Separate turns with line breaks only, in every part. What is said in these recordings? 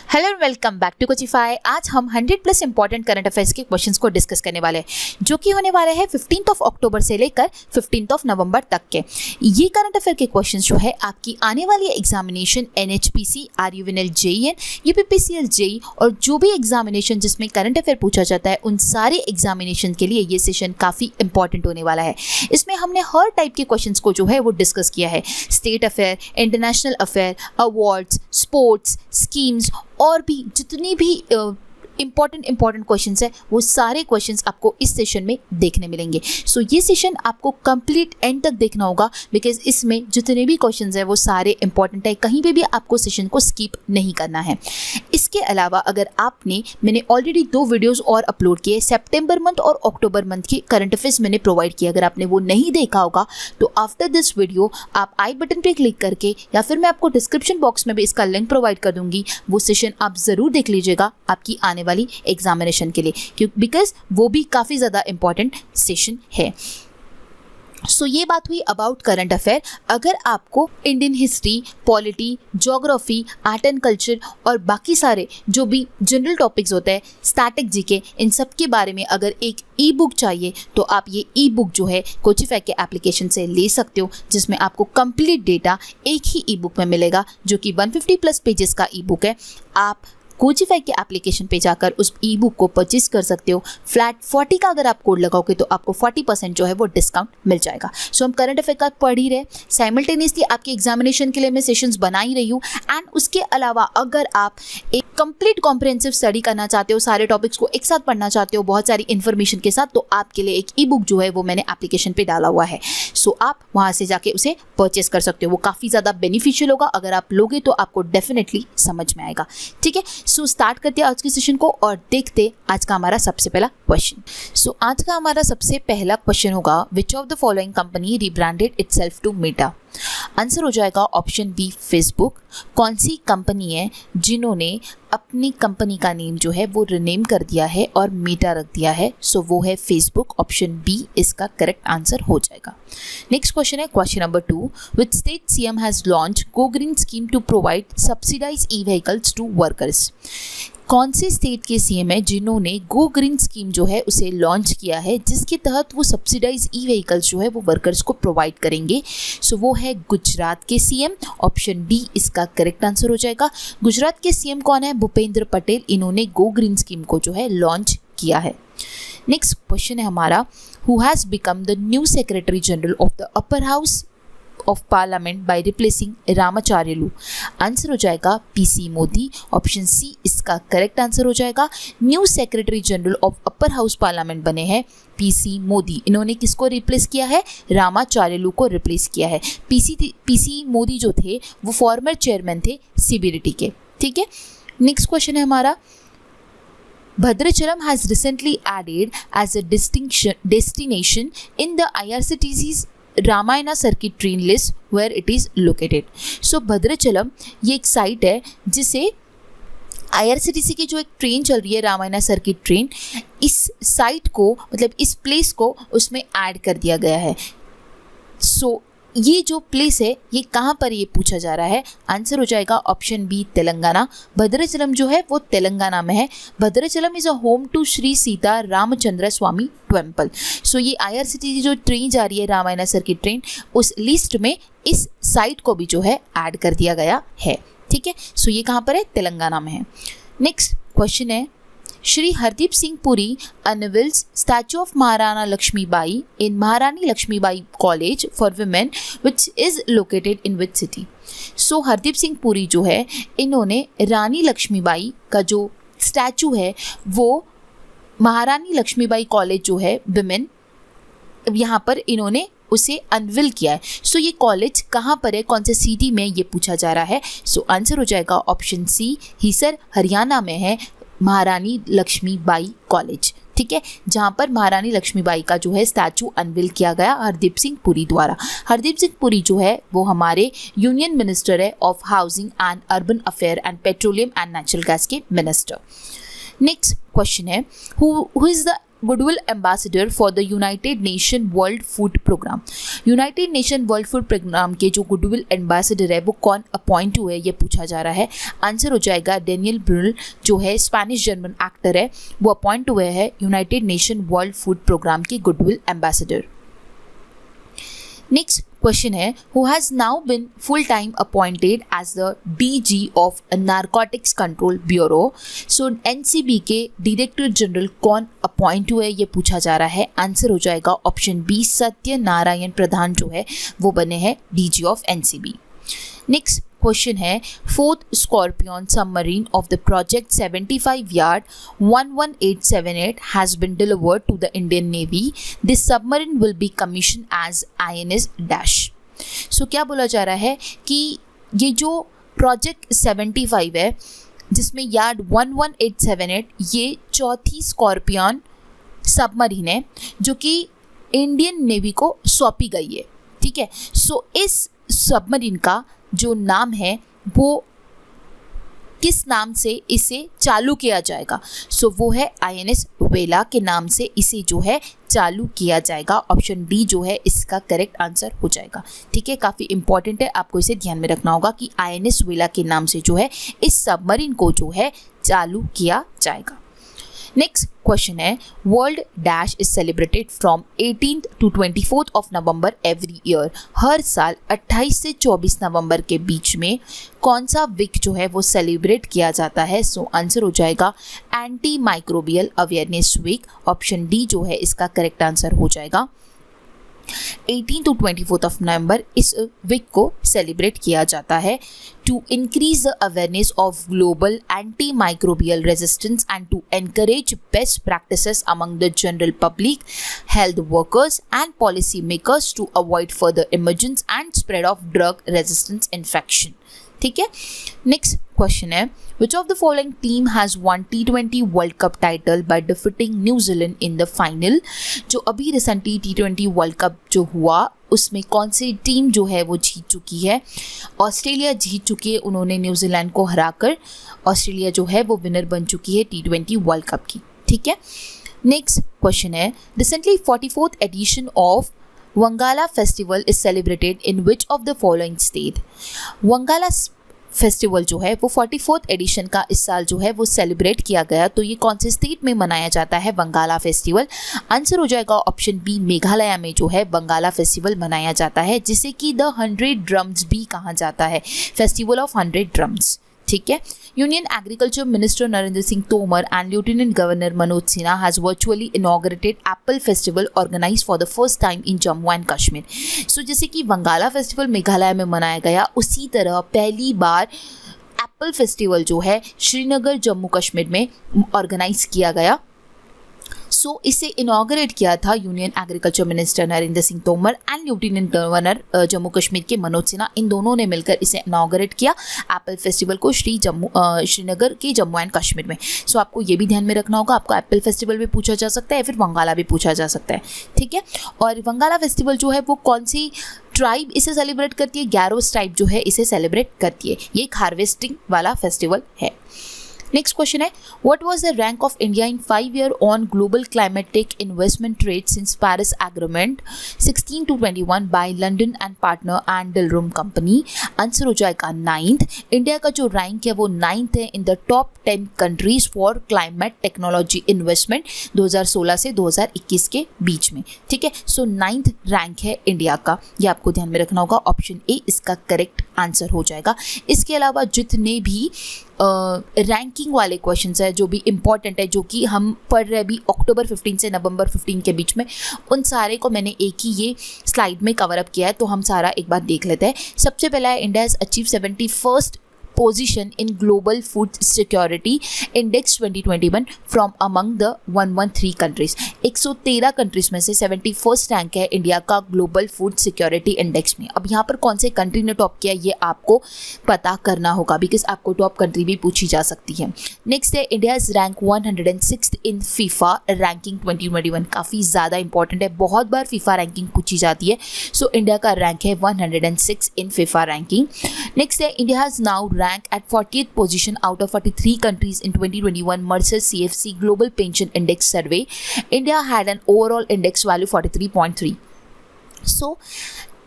Hello and welcome back to Coachify. आज हम 100 plus important current affairs के questions को डिस्कस करने वाले हैं, जो कि होने वाले हैं 15 अक्टूबर से लेकर 15 नवंबर तक के। ये करंट अफेयर के क्वेश्चंस जो है आपकी आने वाली examination NHPC, RUVNL JEN, UPPCL JEE और जो भी एग्जामिनेशन जिसमें करंट अफेयर पूछा जाता है उन सारे एग्जामिनेशन के लिए ये सेशन काफ़ी इंपॉर्टेंट होने वाला है। इसमें हमने हर टाइप के क्वेश्चंस को जो है वो डिस्कस किया है। State affair, international affair, awards, sports, schemes और भी जितनी भी इंपॉर्टेंट क्वेश्चंस है वो सारे क्वेश्चंस आपको इस सेशन में देखने मिलेंगे। सो ये सेशन आपको कंप्लीट एंड तक देखना होगा, बिकॉज इसमें जितने भी क्वेश्चंस है वो सारे इंपॉर्टेंट है। कहीं पे भी आपको सेशन को स्किप नहीं करना है। इसके अलावा अगर मैंने ऑलरेडी 2 वीडियोज़ और अपलोड किए, सितंबर मंथ और अक्टूबर मंथ की करंट अफेयर्स मैंने प्रोवाइड किया। अगर आपने वो नहीं देखा होगा तो आफ्टर दिस वीडियो आप आई बटन पर क्लिक करके या फिर मैं आपको डिस्क्रिप्शन बॉक्स में भी इसका लिंक प्रोवाइड कर दूंगी, वो सेशन आप ज़रूर देख लीजिएगा आपकी आने वाली एग्जामिनेशन के लिए, क्योंकि बिकॉज वो भी काफ़ी ज़्यादा इंपॉर्टेंट सेशन है। सो ये बात हुई अबाउट करंट अफेयर। अगर आपको Indian history, polity, geography, art and culture और बाकी सारे जो भी जनरल टॉपिक्स होते हैं, स्टैटिक जीके, इन सब के बारे में अगर एक ई बुक चाहिए तो आप ये ई बुक जो है कोचिफाई के एप्लीकेशन से ले सकते हो, जिसमें आपको कंप्लीट डेटा एक ही ई बुक में मिलेगा, जो कि 150 प्लस पेजेस का ई बुक है। आप कोचिफाई के एप्लीकेशन पे जाकर उस ई बुक को परचेज कर सकते हो। फ्लैट 40 का अगर आप कोड लगाओगे तो आपको 40% जो है वो डिस्काउंट मिल जाएगा। सो हम करंट अफेयर का पढ़ ही रहे, साइमल्टेनियसली आपके एग्जामिनेशन के लिए मैं सेशंस बना ही रही हूँ। एंड उसके अलावा अगर आप एक कंप्लीट कॉम्प्रिहेंसिव स्टडी करना चाहते हो, सारे टॉपिक्स को एक साथ पढ़ना चाहते हो बहुत सारी इन्फॉर्मेशन के साथ, तो आपके लिए एक ई बुक जो है वो मैंने एप्लीकेशन पे डाला हुआ है। सो आप वहाँ से जाके उसे परचेस कर सकते हो। वो काफ़ी ज़्यादा बेनिफिशियल होगा। अगर आप लोगे तो आपको डेफिनेटली समझ में आएगा। ठीक है, सो स्टार्ट करते हैं आज की सेशन को और देखते आज का हमारा सबसे पहला क्वेश्चन। सो आज का हमारा सबसे पहला क्वेश्चन होगा, which of the following company rebranded itself to Meta? Answer हो जाएगा ऑप्शन बी फेसबुक। कौन सी कंपनी है जिन्होंने अपनी कंपनी का नेम जो है वो रिनेम कर दिया है और मेटा रख दिया है? सो वो है फेसबुक। ऑप्शन बी इसका करेक्ट आंसर हो जाएगा। नेक्स्ट क्वेश्चन है question number 2, which state CM has launch go green scheme to provide subsidise e vehicles to workers? कौन से स्टेट के CM है जिन्होंने गो ग्रीन स्कीम जो है उसे लॉन्च किया है, जिसके तहत वो सब्सिडाइज ई व्हीकल्स जो है वो वर्कर्स को प्रोवाइड करेंगे? सो वो है गुजरात के CM। ऑप्शन डी इसका करेक्ट आंसर हो जाएगा। गुजरात के CM कौन है? भूपेंद्र पटेल। इन्होंने गो ग्रीन स्कीम को जो है लॉन्च किया है। नेक्स्ट क्वेश्चन है हमारा, who has become the new secretary general of the upper house of parliament by replacing Ramacharyulu? Answer हो जाएगा PC मोदी। ऑप्शन सी इसका करेक्ट आंसर हो जाएगा। New secretary general of upper house parliament बने हैं PC मोदी। इन्होंने किसको रिप्लेस किया है? रामाचार्यलू को रिप्लेस किया है। PC मोदी जो थे वो फॉर्मर चेयरमैन थे CBDT के। ठीक है, नेक्स्ट क्वेश्चन है हमारा, Bhadrachalam has recently added as a destination in the IRCTC's Ramayana circuit train list where it is located? So Bhadrachalam ये एक साइट है जिसे IRCTC की जो एक ट्रेन चल रही है रामायणा सर्किट ट्रेन, इस साइट को मतलब इस प्लेस को उसमें ऐड कर दिया गया है। सो ये जो प्लेस है ये कहाँ पर ये पूछा जा रहा है? आंसर हो जाएगा ऑप्शन बी तेलंगाना। भद्राचलम जो है वो तेलंगाना में है। Bhadrachalam is a home to Shri Sita Ramachandra Swamy temple. So ये IRCTC की जो ट्रेन जा रही है रामायणा सर्किट ट्रेन, उस लिस्ट में इस साइट को भी जो है ऐड कर दिया गया है। ठीक है, सो ये कहाँ पर है? तेलंगाना में है। नेक्स्ट क्वेश्चन है, Shri Hardeep Singh Puri unveils statue of Maharana Lakshmibai in Maharani Lakshmibai College for Women, which is located in which city? So Hardeep Singh Puri जो है इन्होंने रानी लक्ष्मीबाई का जो स्टैचू है वो महारानी लक्ष्मीबाई कॉलेज जो है विमेन, यहाँ पर इन्होंने उसे अनविल किया है। सो ये कॉलेज कहाँ पर है, कौन से सिटी में, ये पूछा जा रहा है। सो आंसर हो जाएगा ऑप्शन सी हिसर हरियाणा में है महारानी लक्ष्मीबाई कॉलेज। ठीक है, जहाँ पर महारानी लक्ष्मीबाई का जो है स्टैचू अनविल किया गया हरदीप सिंह पुरी द्वारा। हरदीप सिंह पुरी जो है वो हमारे यूनियन मिनिस्टर है of housing and urban affair and petroleum and natural gas के मिनिस्टर। नेक्स्ट क्वेश्चन है, who is the goodwill ambassador for the United Nation World Food Programme. United Nation World Food Programme के जो goodwill ambassador है वो कौन appoint हुए, ये पूछा जा रहा है। आंसर हो जाएगा डेनियल ब्रुल, जो है स्पेनिश जर्मन एक्टर है, वो अपॉइंट हुए हैं United Nation World Food Programme के गुडविल एम्बेसडर। नेक्स्ट क्वेश्चन है, who has now been full time appointed as the DG of Narcotics Control Bureau. So NCB के डायरेक्टर जनरल कौन appoint हुए, ये पूछा जा रहा है। आंसर हो जाएगा ऑप्शन बी, सत्य नारायण प्रधान जो है वो बने हैं DG of NCB। Next question है, fourth Scorpene submarine of the project 75 yard 11878 has been delivered to the Indian navy. This submarine will be commission as INS dash. So क्या बोला जा रहा है कि ये जो प्रोजेक्ट 75 है जिसमें यार्ड 11878, ये चौथी स्कॉर्पियन सबमरीन है जो कि इंडियन नेवी को सौंपी गई है। ठीक है, सो इस सबमरीन का जो नाम है वो किस नाम से इसे चालू किया जाएगा, सो वो है INS वेला के नाम से इसे जो है चालू किया जाएगा। ऑप्शन डी जो है इसका करेक्ट आंसर हो जाएगा। ठीक है, काफ़ी इंपॉर्टेंट है, आपको इसे ध्यान में रखना होगा कि INS वेला के नाम से जो है इस सबमरीन को जो है चालू किया जाएगा। नेक्स्ट क्वेश्चन है, world dash is celebrated from 18th to 24th of November every year. हर साल 28 से 24 नवंबर के बीच में कौन सा वीक जो है वो सेलिब्रेट किया जाता है। सो आंसर हो जाएगा anti microbial awareness week. Option D जो है इसका करेक्ट आंसर हो जाएगा। 18 to 24 ऑफ नवंबर इस वीक को सेलिब्रेट किया जाता है to increase the awareness of global anti microbial resistance and to encourage best practices among the general public, health workers and policy makers to avoid further emergence and spread of drug resistance infection. ठीक है, next question है, which of the following team has won T20 World Cup title by defeating New Zealand in the final. जो अभी recently T20 World cup जो हुआ उसमें कौन सी team जो है वो जीत चुकी है। ऑस्ट्रेलिया जीत चुकी है, उन्होंने न्यूजीलैंड को हराकर ऑस्ट्रेलिया जो है वो विनर बन चुकी है T20 वर्ल्ड कप की। ठीक है, नेक्स्ट क्वेश्चन है, recently 44th edition of Wangala festival is celebrated in which of the following state? Wangala festival जो है वो 44th एडिशन का इस साल जो है वो सेलिब्रेट किया गया, तो ये कौन से स्टेट में मनाया जाता है वंगाला फेस्टिवल। आंसर हो जाएगा ऑप्शन बी, मेघालय में जो है वंगाला फेस्टिवल मनाया जाता है, जिसे कि द 100 ड्रम्स भी कहा जाता है, फेस्टिवल ऑफ 100 ड्रम्स। ठीक है, union agriculture minister Narendra Singh Tomar and lieutenant governor Manoj Sinha has virtually inaugurated apple festival organised for the first time in Jammu and Kashmir. So जैसे कि वंगाला फेस्टिवल मेघालय में मनाया गया, उसी तरह पहली बार एप्पल फेस्टिवल जो है श्रीनगर जम्मू कश्मीर में ऑर्गेनाइज किया गया। सो इसे इनॉग्रेट किया था union agriculture minister Narendra Singh Tomar and lieutenant governor Jammu Kashmir के मनोज सिन्हा, इन दोनों ने मिलकर इसे इनॉग्रेट किया एप्पल फेस्टिवल को श्रीनगर के जम्मू एंड कश्मीर में। सो आपको ये भी ध्यान में रखना होगा, आपको एप्पल फेस्टिवल भी पूछा जा सकता है, फिर वंगाला भी पूछा जा सकता है। ठीक है, और वंगाला फेस्टिवल जो है वो कौन सी ट्राइब इसे सेलिब्रेट करती है, गैरोस ट्राइब जो है इसे सेलिब्रेट करती है। ये एक हार्वेस्टिंग वाला फेस्टिवल है। नेक्स्ट क्वेश्चन है, what was the rank of India in 5 year on global climatic investment trade since Paris agreement 16 to 21 by London and partner and Dealroom company. Answer हो जाएगा 9th। इंडिया का जो rank है वो 9th है in the top 10 countries for climate technology investment 2016 से 2021 के बीच में। ठीक है, सो 9th रैंक है इंडिया का, ये आपको ध्यान में रखना होगा। ऑप्शन ए इसका करेक्ट आंसर हो जाएगा। इसके अलावा जितने भी रैंकिंग वाले क्वेश्चंस है जो भी इंपॉर्टेंट है, जो कि हम पढ़ रहे अभी अक्टूबर 15 से नवंबर 15 के बीच में, उन सारे को मैंने एक ही ये स्लाइड में कवर अप किया है, तो हम सारा एक बार देख लेते हैं। सबसे पहला है, India has achieve 71st position in global food security index 2021 from among the 113 countries. 113 countries में से 71st रैंक है इंडिया का ग्लोबल फूड सिक्योरिटी इंडेक्स में। अब यहाँ पर कौन से कंट्री ने टॉप किया ये आपको पता करना होगा, बिकॉज आपको टॉप कंट्री भी पूछी जा सकती है। नेक्स्ट है, India is rank 106 in FIFA ranking 2021। काफ़ी ज़्यादा इंपॉर्टेंट है, बहुत बार फीफा रैंकिंग पूछी जाती है। सो इंडिया का रैंक है 106 इन फीफा रैंकिंग। नेक्स्ट है, India has now rank at 40th position out of 43 countries in 2021 Mercer CFC Global Pension Index survey. India had an overall index value 43.3. So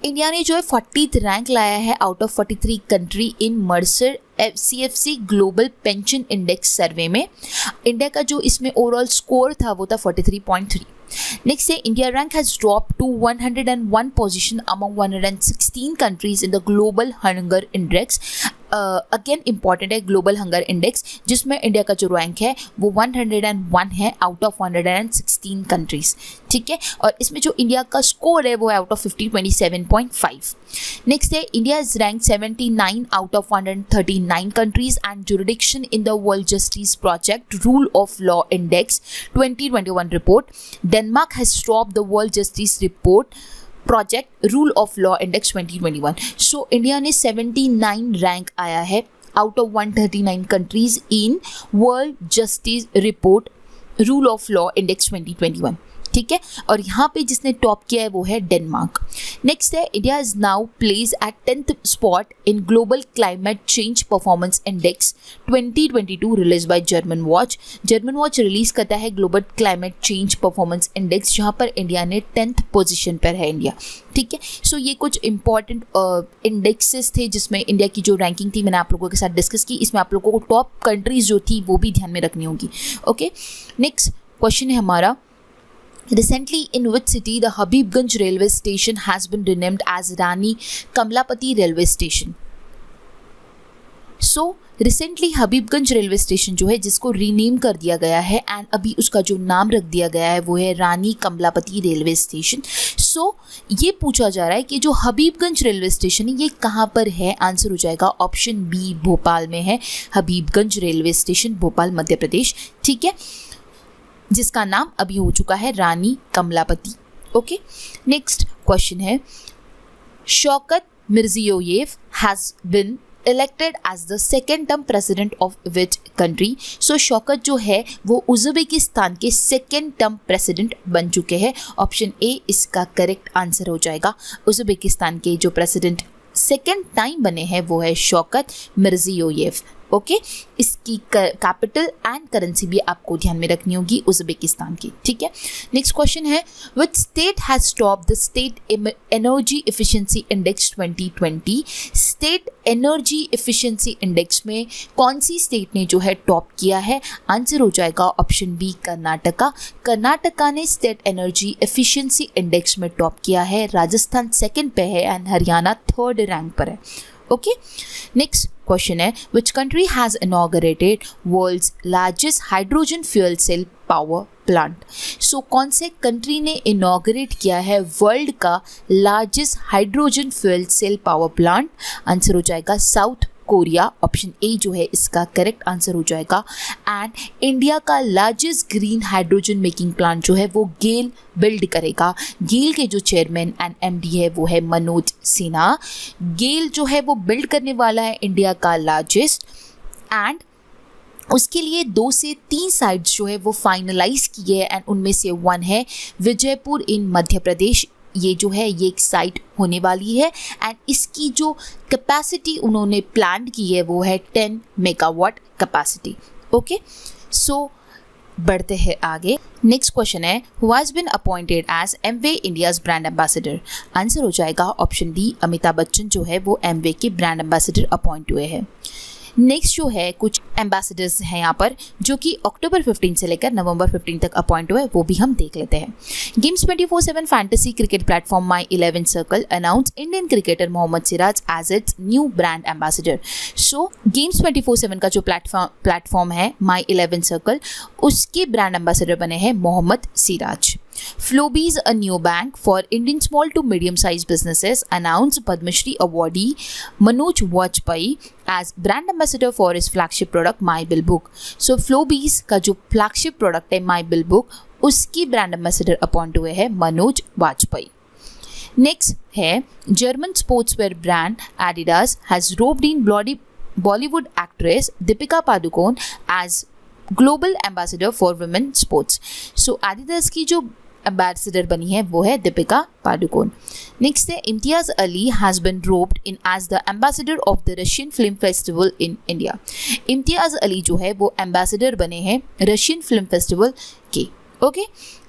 India ने जो है 40th rank लाया है out of 43 country in Mercer CFC global pension index survey में. India का जो इसमें overall score था वो था 43.3. नेक्स्ट है India rank has drop to 101 position among 116 countries in the global hunger index. Again important है ग्लोबल हंगर इंडेक्स, जिसमें इंडिया का जो रैंक है वो 101 है आउट ऑफ 116 कंट्रीज. ठीक है, और इसमें जो इंडिया का स्कोर है वो है आउट ऑफ 50 27.5. नेक्स्ट है India is rank 79 out of 139 countries and jurisdiction in the World Justice Project Rule of Law Index 2021 report. Denmark has topped the World Justice Report Project Rule of Law Index 2021. So India ने 79 rank आया है out of 139 countries in World Justice Report Rule of Law Index 2021. ठीक है, और यहाँ पे जिसने top किया है वो है डेनमार्क. नेक्स्ट है India is now place at 10th spot in global climate change performance index 2022 release by German watch. German watch release करता है global climate change performance index, जहाँ पर इंडिया ने 10th पोजीशन पर है इंडिया. ठीक है, सो ये कुछ इंपॉर्टेंट इंडेक्सेस थे जिसमें इंडिया की जो रैंकिंग थी मैंने आप लोगों के साथ डिस्कस की. इसमें आप लोगों को टॉप कंट्रीज जो थी वो भी ध्यान में रखनी होगी. ओके, नेक्स्ट क्वेश्चन है हमारा, recently in which city the Habibganj railway station has been renamed as Rani Kamlapati railway station. So recently Habibganj railway station जो है जिसको रीनेम कर दिया गया है एंड अभी उसका जो नाम रख दिया गया है वो है रानी कमलापति रेलवे स्टेशन. सो ये पूछा जा रहा है कि जो हबीबगंज रेलवे स्टेशन है ये कहाँ पर है. आंसर हो जाएगा ऑप्शन बी, भोपाल में है हबीबगंज रेलवे स्टेशन, भोपाल मध्य प्रदेश. ठीक है, जिसका नाम अभी हो चुका है Rani Kamlapati. Okay, next question है, Shavkat Mirziyoyev has been elected as the second term president of which country. So Shavkat जो है वो उज़्बेकिस्तान के सेकेंड टर्म प्रेसिडेंट बन चुके हैं. ऑप्शन ए इसका करेक्ट आंसर हो जाएगा. उज़्बेकिस्तान के जो प्रेसिडेंट सेकेंड टाइम बने हैं वो है शौकत मिर्जियोयेव. ओके, इसकी कैपिटल एंड करेंसी भी आपको ध्यान में रखनी होगी उज़्बेकिस्तान की. ठीक है, नेक्स्ट क्वेश्चन है, which state has top the state energy efficiency index 2020. State energy efficiency index में कौन सी स्टेट ने जो है टॉप किया है. आंसर हो जाएगा ऑप्शन बी, कर्नाटका. कर्नाटका ने स्टेट एनर्जी एफिशिएंसी इंडेक्स में टॉप किया है. राजस्थान सेकंड पे है एंड हरियाणा थर्ड रैंक पर है. ओके, नेक्स्ट क्वेश्चन है, which country has inaugurated world's largest hydrogen fuel cell power plant. So कौन से कंट्री ने इनॉग्रेट किया है वर्ल्ड का largest hydrogen fuel cell power plant. Answer हो जाएगा साउथ कोरिया. ऑप्शन ए जो है इसका करेक्ट आंसर हो जाएगा. एंड इंडिया का largest green hydrogen making plant जो है वो गेल बिल्ड करेगा. गेल के जो चेयरमैन एंड एमडी है वो है मनोज सिन्हा. गेल जो है वो बिल्ड करने वाला है इंडिया का लार्जेस्ट, एंड उसके लिए 2 से 3 साइट्स जो है वो फाइनलाइज किए हैं एंड उनमें से वन है विजयपुर इन मध्य प्रदेश. ये जो है ये एक साइट होने वाली है एंड इसकी जो कैपेसिटी उन्होंने प्लान की है वो है 10 मेगावाट कैपेसिटी. ओके, सो बढ़ते हैं आगे. नेक्स्ट क्वेश्चन है, who has been appointed as Amway India's brand ambassador. Answer हो जाएगा ऑप्शन डी, अमिताभ बच्चन जो है वो एमवे के ब्रांड एम्बेसडर अपॉइंट हुए हैं. नेक्स्ट जो है कुछ एम्बेसडर्स हैं यहाँ पर जो कि अक्टूबर 15 से लेकर नवंबर 15 तक अपॉइंट हुए, वो भी हम देख लेते हैं. Games 24/7 fantasy cricket platform my 11 circle announce Indian cricketer Mohammed Siraj as its new brand ambassador. So games 24/7 का जो प्लेटफॉर्म है माई 11 सर्कल, उसके ब्रांड एम्बेसडर बने हैं Mohammad Siraj. Flobees, a new bank for Indian small to medium-sized businesses, announced Padma Shri awardee Manoj Vajpayee as brand ambassador for his flagship product My Bill Book. So Flobees का जो flagship product है My Bill Book, उसकी brand ambassador appoint हुए हैं Manoj Vajpayee. Next है, German sportswear brand Adidas has roped in Bollywood actress Deepika Padukone as global ambassador for women sports. So Adidas की जो ambassador बनी है वो है दीपिका पादुकोण। नेक्स्ट है Imtiaz Ali has been roped in as the ambassador of the Russian film festival in India. Imtiaz Ali जो है वो एम्बेसडर बने हैं रशियन फिल्म फेस्टिवल के। ओके,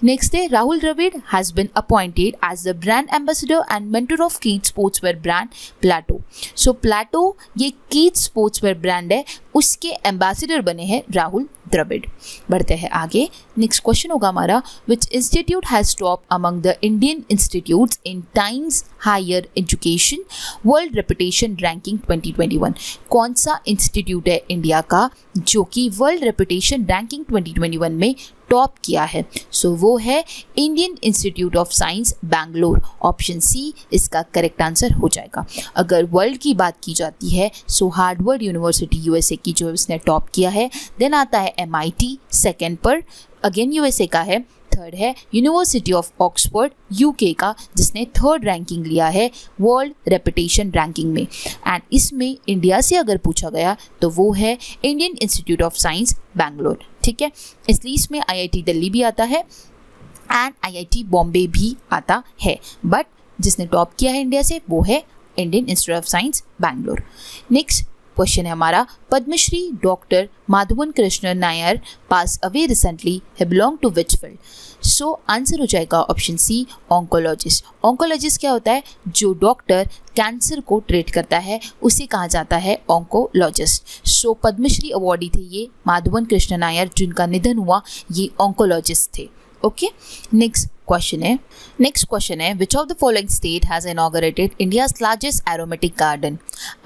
नेक्स्ट है Rahul Dravid has been appointed as the brand ambassador and mentor of Keet sportswear brand Plato. So Plato ये Keet sportswear brand है, उसके एम्बेसडर बने हैं राहुल द्रविड़। बढ़ते हैं आगे। नेक्स्ट क्वेश्चन होगा हमारा, which institute has top among the Indian institutes in Times Higher Education World Reputation Ranking 2021। कौन सा इंस्टीट्यूट है इंडिया का जो कि वर्ल्ड रेपुटेशन रैंकिंग 2021 में टॉप किया है? सो वो है Indian institute of Science Bangalore. Option C इसका करेक्ट आंसर हो जाएगा। अगर वर्ल्ड की बात की जाती है सो हार्वर्ड यूनिवर्सिटी यूएसए की जो उसने टॉप किया है, देन आता है एमआईटी सेकेंड पर, अगेन यूएसए का है, थर्ड है यूनिवर्सिटी ऑफ ऑक्सफोर्ड यूके का जिसने थर्ड रैंकिंग लिया है वर्ल्ड रेपुटेशन रैंकिंग में। एंड इसमें इंडिया से अगर पूछा गया तो वो है Indian institute of Science Bangalore. ठीक है, इसलिए इसमें आईआईटी दिल्ली भी आता है एंड आईआईटी बॉम्बे भी आता है, बट जिसने टॉप किया है इंडिया से वो है Indian institute of Science Bangalore. Next question है हमारा, Padmashri doctor Madhavan Krishna Nair pass away recently, he belong to which field? So answer हो जाएगा ऑप्शन सी ऑन्कोलॉजिस्ट। ऑन्कोलॉजिस्ट क्या होता है? जो डॉक्टर कैंसर को ट्रीट करता है उसे कहा जाता है ऑन्कोलॉजिस्ट। सो पद्मश्री अवॉर्डी थे ये माधवन कृष्ण नायर, जिनका निधन हुआ, ये ऑन्कोलॉजिस्ट थे। ओके, नेक्स्ट क्वेश्चन है which of the following state has inaugurated India's largest aromatic garden?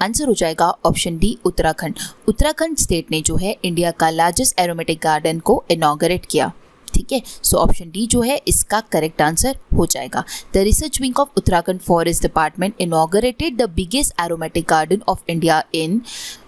Answer हो जाएगा option D Uttarakhand. Uttarakhand state ने जो है इंडिया का लार्जेस्ट एरोमेटिक गार्डन को इनॉग्रेट किया। ठीक है, सो ऑप्शन डी जो है इसका करेक्ट आंसर हो जाएगा। The research wing of Uttarakhand forest department inaugurated the biggest aromatic garden of India in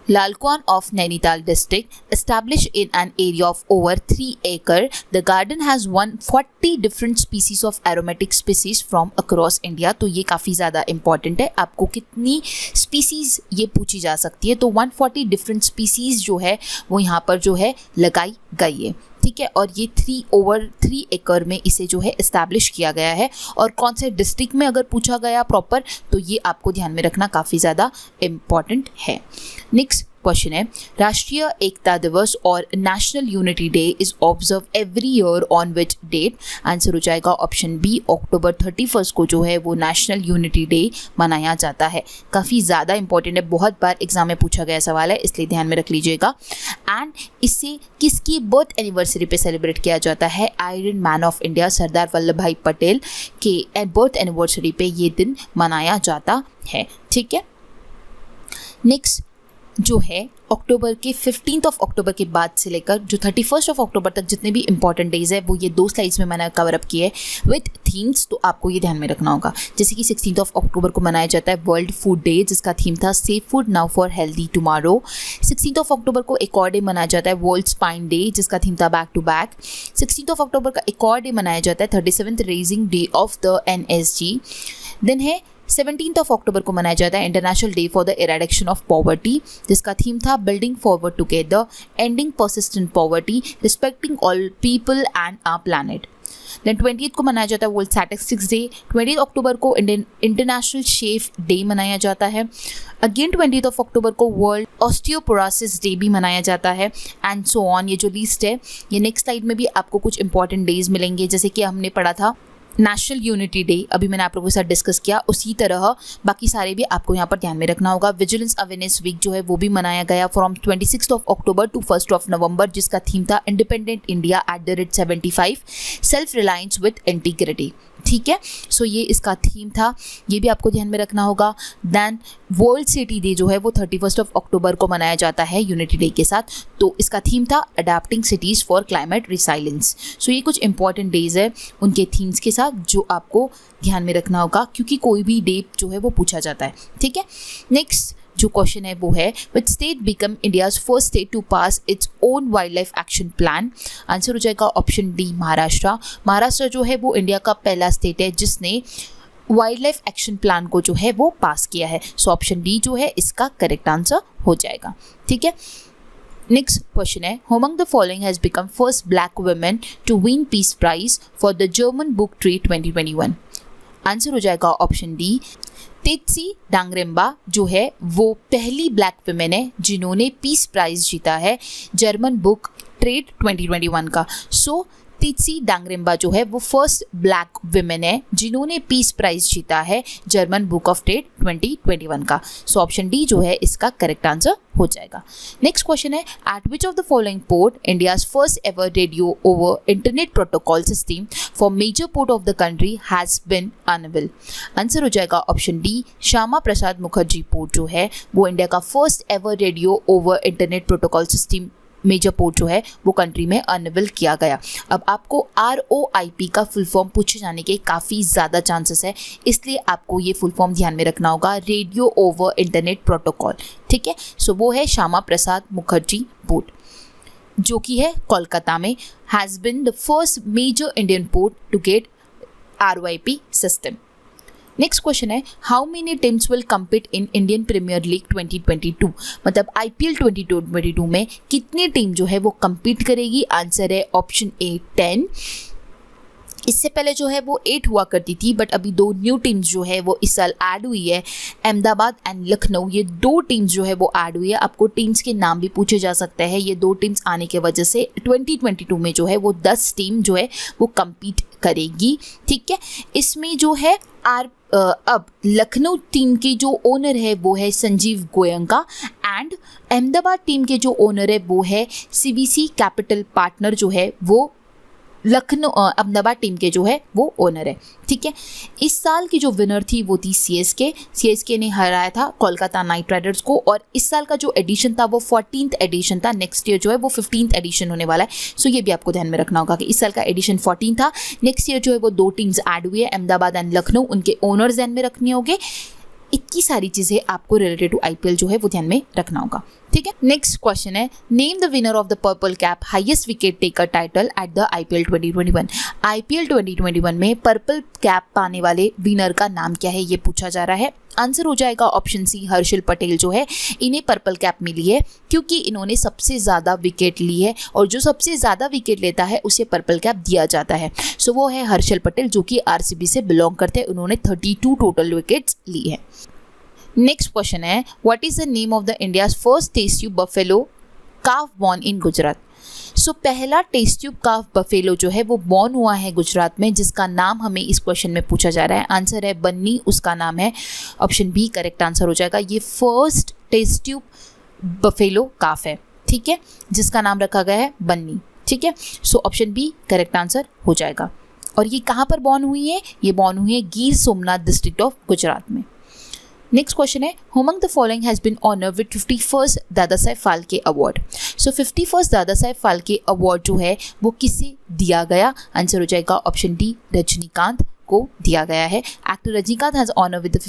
Lalkuan of Nainital district, established in an area of over 3 acres. The garden has 140 different species of aromatic species from across India. तो ये काफ़ी ज़्यादा important है, आपको कितनी species ये पूछी जा सकती है, तो 140 different species जो है वो यहाँ पर जो है लगाई गई है। ठीक है, और ये 3/3 एकड़ में इसे जो है इस्टेब्लिश किया गया है। और कौन से डिस्ट्रिक्ट में अगर पूछा गया प्रॉपर तो ये आपको ध्यान में रखना काफ़ी ज़्यादा इम्पॉर्टेंट है। नेक्स्ट क्वेश्चन है, राष्ट्रीय एकता दिवस और national unity day is observe every year on which date? Answer हो जाएगा ऑप्शन बी अक्टूबर 31 को जो है वो नेशनल यूनिटी डे मनाया जाता है। काफ़ी ज़्यादा इंपॉर्टेंट है, बहुत बार एग्जाम में पूछा गया सवाल है, इसलिए ध्यान में रख लीजिएगा। एंड इसे किसकी बर्थ एनिवर्सरी पे सेलिब्रेट किया जाता है? Iron man of India Sardar Vallabh भाई पटेल के बर्थ एनिवर्सरी पे ये दिन मनाया जाता है। ठीक है, नेक्स्ट जो है अक्टूबर के 15 अक्टूबर के बाद से लेकर जो 31 अक्टूबर तक जितने भी इंपॉर्टेंट डेज है वो ये 2 स्लाइड्स में मैंने कवर अप किए विथ थीम्स, तो आपको ये ध्यान में रखना होगा। जैसे कि 16 अक्टूबर को मनाया जाता है वर्ल्ड फूड डे, जिसका थीम था safe food now for healthy tomorrow. 16 अक्टूबर को एक और डे मनाया जाता है वर्ल्ड स्पाइन डे, जिसका थीम था बैक टू बैक। 16 अक्टूबर का एक और डे मनाया जाता है 37th raising day of the NSG। Then है 17 अक्टूबर को मनाया जाता है international day for the eradication of poverty, जिसका थीम था building forward together, ending persistent poverty, respecting all people and our planet. Then 20th को मनाया जाता है वर्ल्ड स्टैटिस्टिक्स डे। 20 अक्टूबर को इंटरनेशनल शेफ डे मनाया जाता है। अगेन 20 अक्टूबर को वर्ल्ड ऑस्टियोपोरोसिस डे भी मनाया जाता है, एंड सो ऑन। ये जो लिस्ट है ये नेक्स्ट स्लाइड में भी आपको कुछ इंपॉर्टेंट डेज मिलेंगे, जैसे कि हमने पढ़ा था नेशनल यूनिटी डे, अभी मैंने आप लोगों के साथ डिस्कस किया, उसी तरह बाकी सारे भी आपको यहाँ पर ध्यान में रखना होगा। विजिलेंस अवेयरनेस वीक जो है वो भी मनाया गया फ्रॉम 26 अक्टूबर टू 1 नवंबर, जिसका थीम था independent India @75 self reliance with integrity. ठीक है, सो ये इसका थीम था, ये भी आपको ध्यान में रखना होगा। देन वर्ल्ड सिटी डे जो है वो 31 अक्टूबर को मनाया जाता है यूनिटी डे के साथ, तो इसका थीम था adapting cities for climate resilience. So ये कुछ इंपॉर्टेंट डेज है उनके थीम्स के साथ जो आपको ध्यान में रखना होगा, क्योंकि कोई भी डे जो है वो पूछा जाता है। ठीक है, नेक्स्ट जो क्वेश्चन है वो है which state become India's first state to pass its own wild life action plan? Answer हो जाएगा ऑप्शन डी महाराष्ट्र। महाराष्ट्र जो है वो इंडिया का पहला स्टेट है जिसने वाइल्ड लाइफ एक्शन प्लान को जो है वो पास किया है। सो ऑप्शन डी जो है इसका करेक्ट आंसर हो जाएगा। ठीक है, नेक्स्ट क्वेश्चन है, among the following has become first black women to win peace prize for the German book trade 2021? Answer हो जाएगा ऑप्शन डी, तेत्सी डांगरेम्बा जो है वो पहली ब्लैक वुमेन है जिन्होंने पीस प्राइज जीता है जर्मन बुक ट्रेड 2021 का। सो तेत्सी डांगरेम्बा जो है वो फर्स्ट ब्लैक वुमेन है जिन्होंने पीस प्राइज जीता है जर्मन बुक ऑफ ट्रेड 2021 का। सो ऑप्शन डी जो है इसका करेक्ट आंसर हो जाएगा। नेक्स्ट क्वेश्चन है, at which of the following port India's first ever radio over internet protocol system for major port of the country has been unveiled? Answer हो जाएगा option D, Shyama Prasad Mukherjee port जो है वो India का first ever radio over internet protocol system major port जो है वो country में अनवेल किया गया। अब आपको ROIP का फुल फॉर्म पूछे जाने के काफ़ी ज़्यादा चांसेस है, इसलिए आपको ये फुल फॉर्म ध्यान में रखना होगा, रेडियो ओवर इंटरनेट प्रोटोकॉल। ठीक है, सो वो है श्यामा प्रसाद मुखर्जी पोर्ट जो कि है कोलकाता में, has been the first major Indian port to get ROIP system. Next question है, how many teams will compete in Indian premier league 2022? मतलब IPL 2022 में कितनी टीम जो है वो कम्पीट करेगी? आंसर है ऑप्शन ए 10। इससे पहले जो है वो 8 हुआ करती थी, बट अभी 2 न्यू टीम्स जो है वो इस साल ऐड हुई है, अहमदाबाद एंड लखनऊ। ये 2 टीम्स जो है वो ऐड हुई है। आपको टीम्स के नाम भी पूछे जा सकते हैं। ये 2 टीम्स आने के वजह से 2022 में जो है वो 10 टीम जो है वो कम्पीट करेगी। ठीक है, इसमें जो है अब लखनऊ टीम के जो ओनर है वो है संजीव गोयंका एंड अहमदाबाद टीम के जो ओनर है वो है CVC कैपिटल पार्टनर जो है वो लखनऊ अहमदाबाद टीम के जो है वो ओनर है। ठीक है, इस साल की जो विनर थी वो थी CSK ने हराया था कोलकाता नाइट राइडर्स को, और इस साल का जो एडिशन था वो 14th एडिशन था। नेक्स्ट ईयर जो है वो 15th एडिशन होने वाला है। सो ये भी आपको ध्यान में रखना होगा कि इस साल का एडिशन 14 था, नेक्स्ट ईयर जो है वो 2 टीम्स ऐड हुई है, अहमदाबाद एंड लखनऊ। उनके ओनर्स ध्यान में रखने होंगे। इतनी सारी चीज़ें आपको रिलेटेड टू IPL जो है वो ध्यान में रखना होगा। ठीक है, नेक्स्ट क्वेश्चन है, name the winner of the purple cap highest wicket taker title at the IPL 2021? IPL 2021 में पर्पल कैप पाने वाले विनर का नाम क्या है ये पूछा जा रहा है। आंसर हो जाएगा ऑप्शन सी, हर्षल पटेल जो है इन्हें पर्पल कैप मिली है क्योंकि इन्होंने सबसे ज़्यादा विकेट ली है, और जो सबसे ज़्यादा विकेट लेता है उसे पर्पल कैप दिया जाता है। सो वो है हर्षल पटेल जो कि RCB से बिलोंग करते हैं। उन्होंने 32 टोटल विकेट्स ली है। नेक्स्ट क्वेश्चन है, what is the name of the India's first test tube buffalo calf born in Gujarat? So पहला टेस्ट ट्यूब काफ बफेलो जो है वो बॉर्न हुआ है गुजरात में, जिसका नाम हमें इस क्वेश्चन में पूछा जा रहा है। आंसर है बन्नी, उसका नाम है। ऑप्शन बी करेक्ट आंसर हो जाएगा। ये फर्स्ट टेस्ट ट्यूब बफेलो काफ है, ठीक है, जिसका नाम रखा गया है बन्नी। ठीक है, so option B correct answer हो जाएगा। और ये कहाँ पर बॉर्न हुई है? ये बॉर्न हुई है गिर सोमनाथ डिस्ट्रिक्ट ऑफ गुजरात में। नेक्स्ट क्वेश्चन है, among the following has been honored with 51st Dada Saheb Phalke award? So 51st Dada Saheb Phalke award जो है वो किसे दिया गया? आंसर हो जाएगा ऑप्शन डी, रजनीकांत को दिया गया है। Actor Rajinikanth has honour with the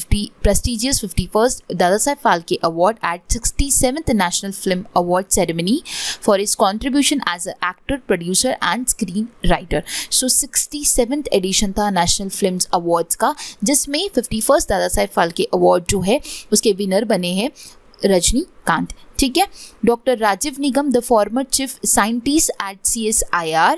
prestigious 51st Dada Saheb Phalke award at 67th national film award ceremony for his contribution as an actor, producer and screenwriter. So 67th edition था नेशनल फिल्म्स अवार्ड्स का, जिसमें 51st Dada Saheb Phalke award जो है उसके winner बने हैं रजनीकांत। ठीक है, doctor Rajiv Nigam, the former chief scientist at CSIR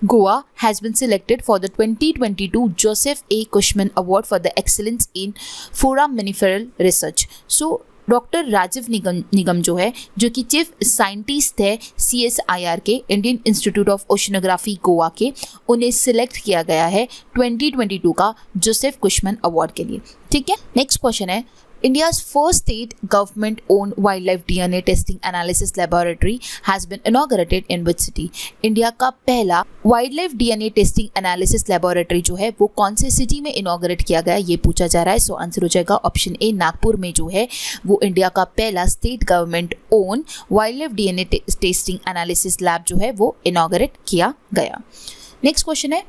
Goa, has been selected for the 2022 Joseph A. Cushman Award for the excellence in foraminiferal research. So doctor Rajiv Nigam जो है, जो कि चीफ साइंटिस्ट है CSIR के, Indian institute of oceanography Goa के, उन्हें select किया गया है 2022 का जोसेफ कुशमन अवार्ड के लिए। ठीक है, नेक्स्ट क्वेश्चन है, India's first state government-owned wildlife DNA testing analysis laboratory has been inaugurated in which city? India का पहला wildlife DNA testing analysis laboratory जो है वो कौन से सिटी में इनॉग्रेट किया गया ये पूछा जा रहा है। सो आंसर हो जाएगा ऑप्शन ए, नागपुर में जो है वो इंडिया का पहला state government own wild life DNA testing analysis lab जो है वो इनॉग्रेट किया गया। नेक्स्ट क्वेश्चन है,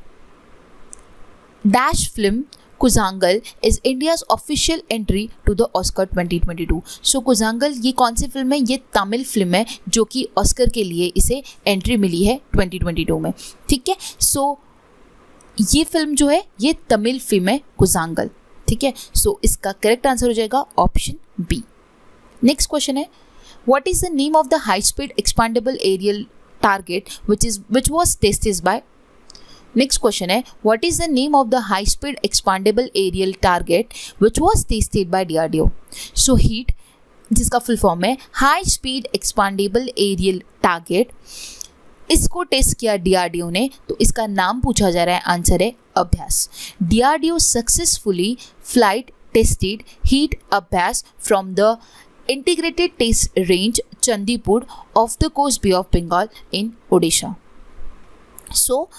dash film Koozhangal is India's official entry to the Oscar 2022। सो कुजांगल ये कौन सी फिल्म है? ये तमिल फिल्म है जो कि ऑस्कर के लिए इसे एंट्री मिली है 2022 में। ठीक है, सो ये फिल्म जो है ये तमिल फिल्म है कुजांगल। ठीक है, सो इसका करेक्ट आंसर हो जाएगा ऑप्शन बी। नेक्स्ट क्वेश्चन है, What is the name of the high-speed expandable aerial target which was tested by? Next question है, what is the name of the high-speed expandable aerial target which was tested by DRDO? So HEAT, जिसका full form है high speed expandable aerial target, इसको test किया DRDO ने, तो इसका नाम पूछा जा रहा है, आंसर है Abhyas. DRDO successfully flight tested HEAT Abhyas from the integrated test range Chandipur off the coast bay of Bengal in Odisha. So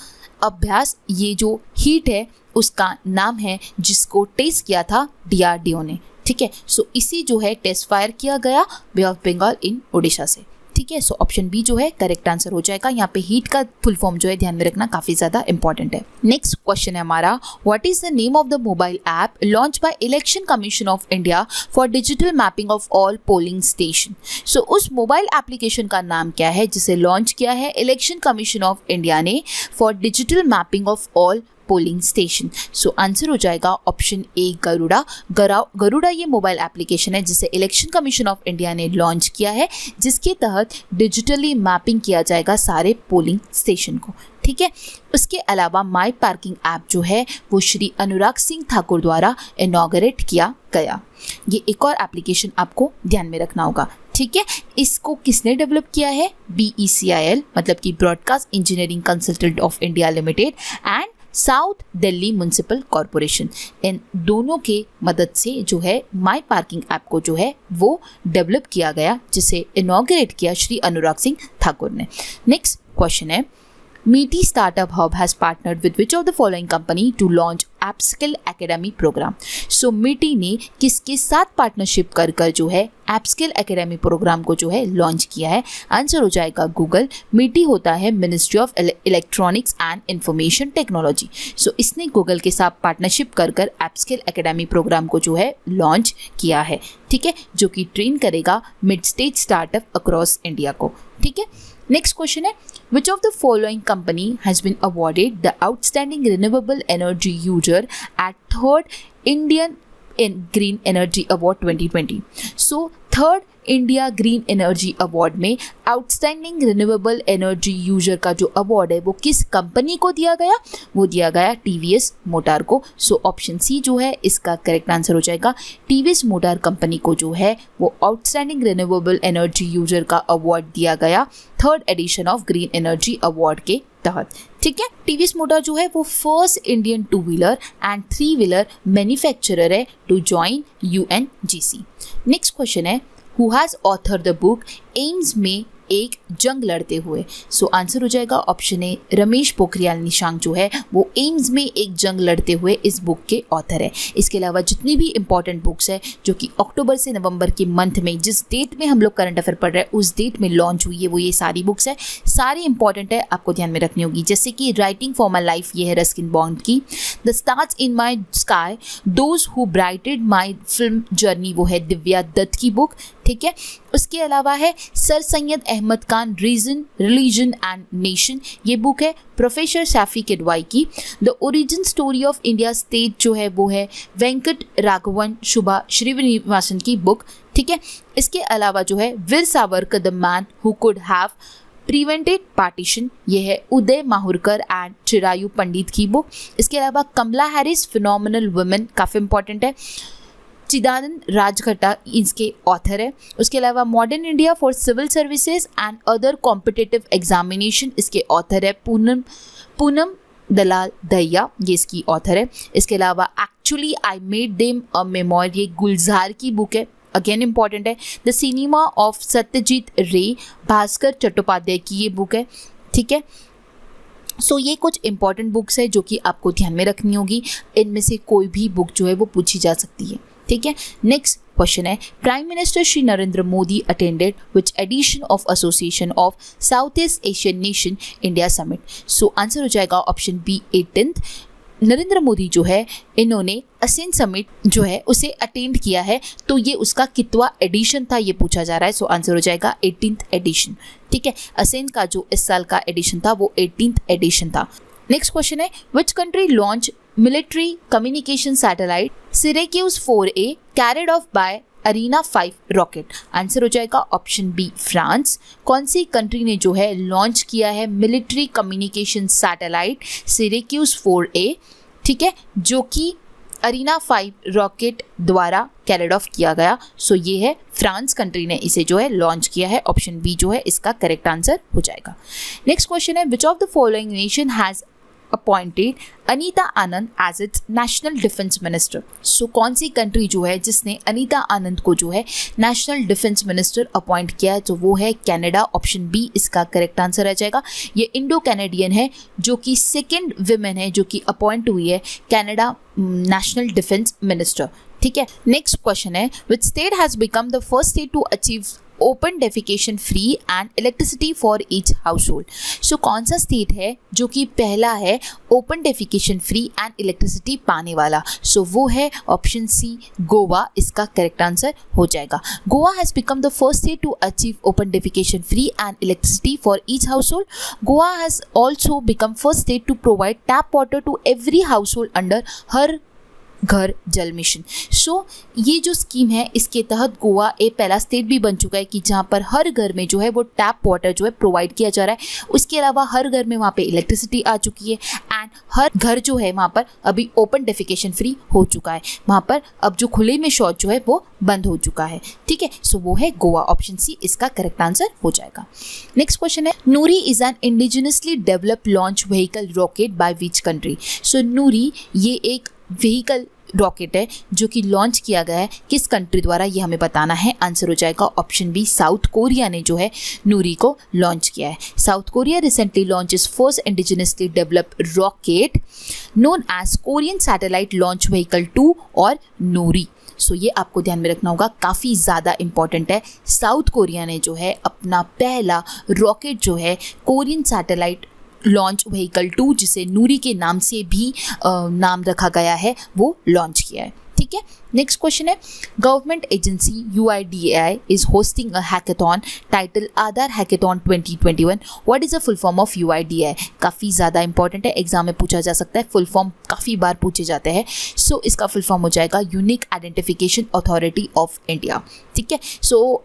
Abhyas, ये जो HEAT है उसका नाम है जिसको टेस्ट किया था DRDO ने, ठीक है। सो इसी जो है टेस्ट फायर किया गया बे ऑफ बंगाल इन ओडिशा से, ठीक है। सो ऑप्शन बी जो है करेक्ट आंसर हो जाएगा। यहाँ पे HEAT का फुल फॉर्म जो है ध्यान में रखना काफी ज्यादा इंपॉर्टेंट है। नेक्स्ट क्वेश्चन है हमारा, what is the name of the mobile app launch by election commission of India for digital mapping of all polling station. So उस मोबाइल एप्लीकेशन का नाम क्या है जिसे लॉन्च किया है इलेक्शन कमीशन ऑफ इंडिया ने for digital mapping of all polling station. So answer हो जाएगा ऑप्शन ए गरुड़ा। गरुड़ा ये मोबाइल एप्लीकेशन है जिसे इलेक्शन कमीशन ऑफ इंडिया ने लॉन्च किया है, जिसके तहत डिजिटली मैपिंग किया जाएगा सारे पोलिंग स्टेशन को, ठीक है। उसके अलावा माई पार्किंग ऐप जो है वो श्री अनुराग सिंह ठाकुर द्वारा इनॉग्रेट किया गया। ये एक और एप्लीकेशन आपको ध्यान में रखना होगा, ठीक है। इसको किसने डेवलप किया है? BECIL मतलब कि broadcast engineering consultant of India limited and south Delhi municipal corporation, इन दोनों के मदद से जो है माई पार्किंग ऐप को जो है वो डेवलप किया गया, जिसे इनॉग्रेट किया श्री अनुराग सिंह ठाकुर ने। नेक्स्ट क्वेश्चन है, MeitY startup hub has partnered with which of the following company to launch appscale academy programme. So MeitY ने किसके साथ पार्टनरशिप कर कर जो है एप्सकिल एकेडमी प्रोग्राम को जो है लॉन्च किया है? आंसर हो जाएगा गूगल। मीटी होता है ministry of electronics and information technology. So इसने गूगल के साथ पार्टनरशिप कर कर एप्सकिल एकेडमी प्रोग्राम को जो है लॉन्च किया है, ठीक है, जो कि ट्रेन करेगा mid stage startup across India को, ठीक है। नेक्स्ट क्वेश्चन है, which of the following company has been awarded the outstanding renewable energy user at third Indian Green Energy Award 2020? So third India green energy award में outstanding renewable energy user का जो award है वो किस company को दिया गया? वो दिया गया TVS मोटर को। सो ऑप्शन सी जो है इसका करेक्ट आंसर हो जाएगा। TVS मोटर कंपनी को जो है वो आउटस्टैंडिंग रिन्यूएबल एनर्जी यूजर का अवार्ड दिया गया third edition of green energy award के तहत, ठीक है। TVS मोटर जो है वो first Indian two wheeler and three wheeler manufacturer है to join UNGC। Next question है, who has author the book AIIMS में एक जंग लड़ते हुए? सो आंसर हो जाएगा ऑप्शन ए रमेश पोखरियाल निशंक जो है वो एम्स में एक जंग लड़ते हुए इस बुक के ऑथर है। इसके अलावा जितनी भी इंपॉर्टेंट बुक्स है जो कि अक्टूबर से नवंबर के मंथ में जिस डेट में हम लोग करंट अफेयर पढ़ रहे हैं उस डेट में लॉन्च हुई है वो ये सारी बुक्स है, सारी इंपॉर्टेंट है, आपको ध्यान में रखनी होगी। जैसे कि राइटिंग फॉर माई लाइफ ये है रस्किन बॉन्ड की, the stars in my sky, those who brightened my film journey वो है दिव्या दत्त की बुक, ठीक है। उसके अलावा है sir Syed Ahmad Khan reason religion and nation, ये बुक है प्रोफेसर शाफी किडवाई की। The origin story of India state जो है वो है वेंकट राघवन शुभा श्रीनिवासन की बुक, ठीक है। इसके अलावा जो है Veer Savarkar the man who could have prevented partition, ये है उदय माहुरकर एंड चिरायु पंडित की बुक। इसके अलावा कमला हैरिस फिनोमिनल वुमेन काफ़ी इंपॉर्टेंट है, चिदानंद राजघट्टा इसके ऑथर है। उसके अलावा modern India for civil services and other competitive examination इसके ऑथर है पूनम दलाल दहिया, ये इसकी ऑथर है। इसके अलावा actually I made them a memoir, ये गुलजार की बुक है, अगेन इंपॉर्टेंट है। द सिनेमा ऑफ सत्यजीत रे भास्कर चट्टोपाध्याय की ये बुक है, ठीक है। सो ये कुछ इंपॉर्टेंट बुक्स है जो कि आपको ध्यान में रखनी होगी, इनमें से कोई भी बुक जो है वो पूछी जा सकती है, ठीक है। नेक्स्ट क्वेश्चन है, prime minister Shri Narendra Modi attended which edition of association of south east Asian nation India summit? So answer हो जाएगा option B 18th। Narendra Modi जो है इन्होंने असेन समिट जो है उसे अटेंड किया है, तो ये उसका कितवा एडिशन था ये पूछा जा रहा है। सो आंसर हो जाएगा 18th एडिशन, ठीक है। असेन का जो इस साल का एडिशन था वो 18th एडिशन था। नेक्स्ट क्वेश्चन है, which country launch military communication satellite Syracuse 4A carried off by Ariane 5 rocket? Answer हो जाएगा ऑप्शन बी फ्रांस। कौन सी कंट्री ने जो है लॉन्च किया है मिलिट्री कम्युनिकेशन सैटेलाइट सिरेक्यूज 4A, ठीक है, जो कि अरीना 5 रॉकेट द्वारा कैरिड ऑफ किया गया। सो ये है फ्रांस कंट्री ने इसे जो है लॉन्च किया है। ऑप्शन बी जो है इसका करेक्ट आंसर हो जाएगा। नेक्स्ट क्वेश्चन है which of the following nation has appointed Anita Anand as its national defence minister? So कौन सी कंट्री जो है जिसने अनीता आनंद को जो है नेशनल डिफेंस मिनिस्टर अपॉइंट किया है? तो वो है कनाडा। ऑप्शन बी इसका करेक्ट आंसर आ जाएगा। ये इंडो कैनेडियन है जो कि सेकेंड विमेन है जो कि अपॉइंट हुई है कनाडा नेशनल डिफेंस मिनिस्टर, ठीक है। नेक्स्ट क्वेश्चन है which state has become the first state to achieve open defecation free and electricity for each house hold? So कौन सा स्टेट है जो कि पहला है open defecation free and electricity पाने वाला? सो वो है ऑप्शन सी गोवा। इसका करेक्ट आंसर हो जाएगा। Goa has become the first state to achieve open defecation free and electricity for each house hold. Goa has also become first state to provide tap water to every household under Har Ghar Jal mission. सो ये जो scheme है इसके तहत गोवा एक पहला state भी बन चुका है कि जहाँ पर हर घर में जो है वो टैप वाटर जो है प्रोवाइड किया जा रहा है। उसके अलावा हर घर में वहाँ पे इलेक्ट्रिसिटी आ चुकी है एंड हर घर जो है वहाँ पर अभी ओपन डेफिकेशन फ्री हो चुका है। वहाँ पर अब जो खुले में शौच जो है वो बंद हो चुका है, ठीक है। सो वो है गोवा। ऑप्शन सी इसका करेक्ट आंसर हो जाएगा। नेक्स्ट क्वेश्चन है Nuri is an indigenously developed launch vehicle rocket by which country? So Nuri ये एक व्हीकल रॉकेट है जो कि लॉन्च किया गया है किस कंट्री द्वारा, ये हमें बताना है। आंसर हो जाएगा ऑप्शन बी साउथ कोरिया ने जो है नूरी को लॉन्च किया है। South Korea recently launch is first indigenously developed rocket known as Korean satellite launch vehicle 2 और नूरी। सो ये आपको ध्यान में रखना होगा, काफ़ी ज़्यादा इंपॉर्टेंट है। साउथ कोरिया ने जो है अपना पहला रॉकेट जो है कोरियन सैटेलाइट लॉन्च व्हीकल 2 जिसे नूरी के नाम से भी नाम रखा गया है वो लॉन्च किया है, ठीक है। नेक्स्ट क्वेश्चन है government agency UIDAI is hosting a hackathon title Aadhaar hackathon 2021। What is the full form of UIDAI? काफ़ी ज़्यादा इंपॉर्टेंट है, एग्जाम में पूछा जा सकता है, फुल फॉर्म काफ़ी बार पूछे जाते हैं। सो इसका फुल फॉर्म हो जाएगा unique identification authority of India, ठीक है। सो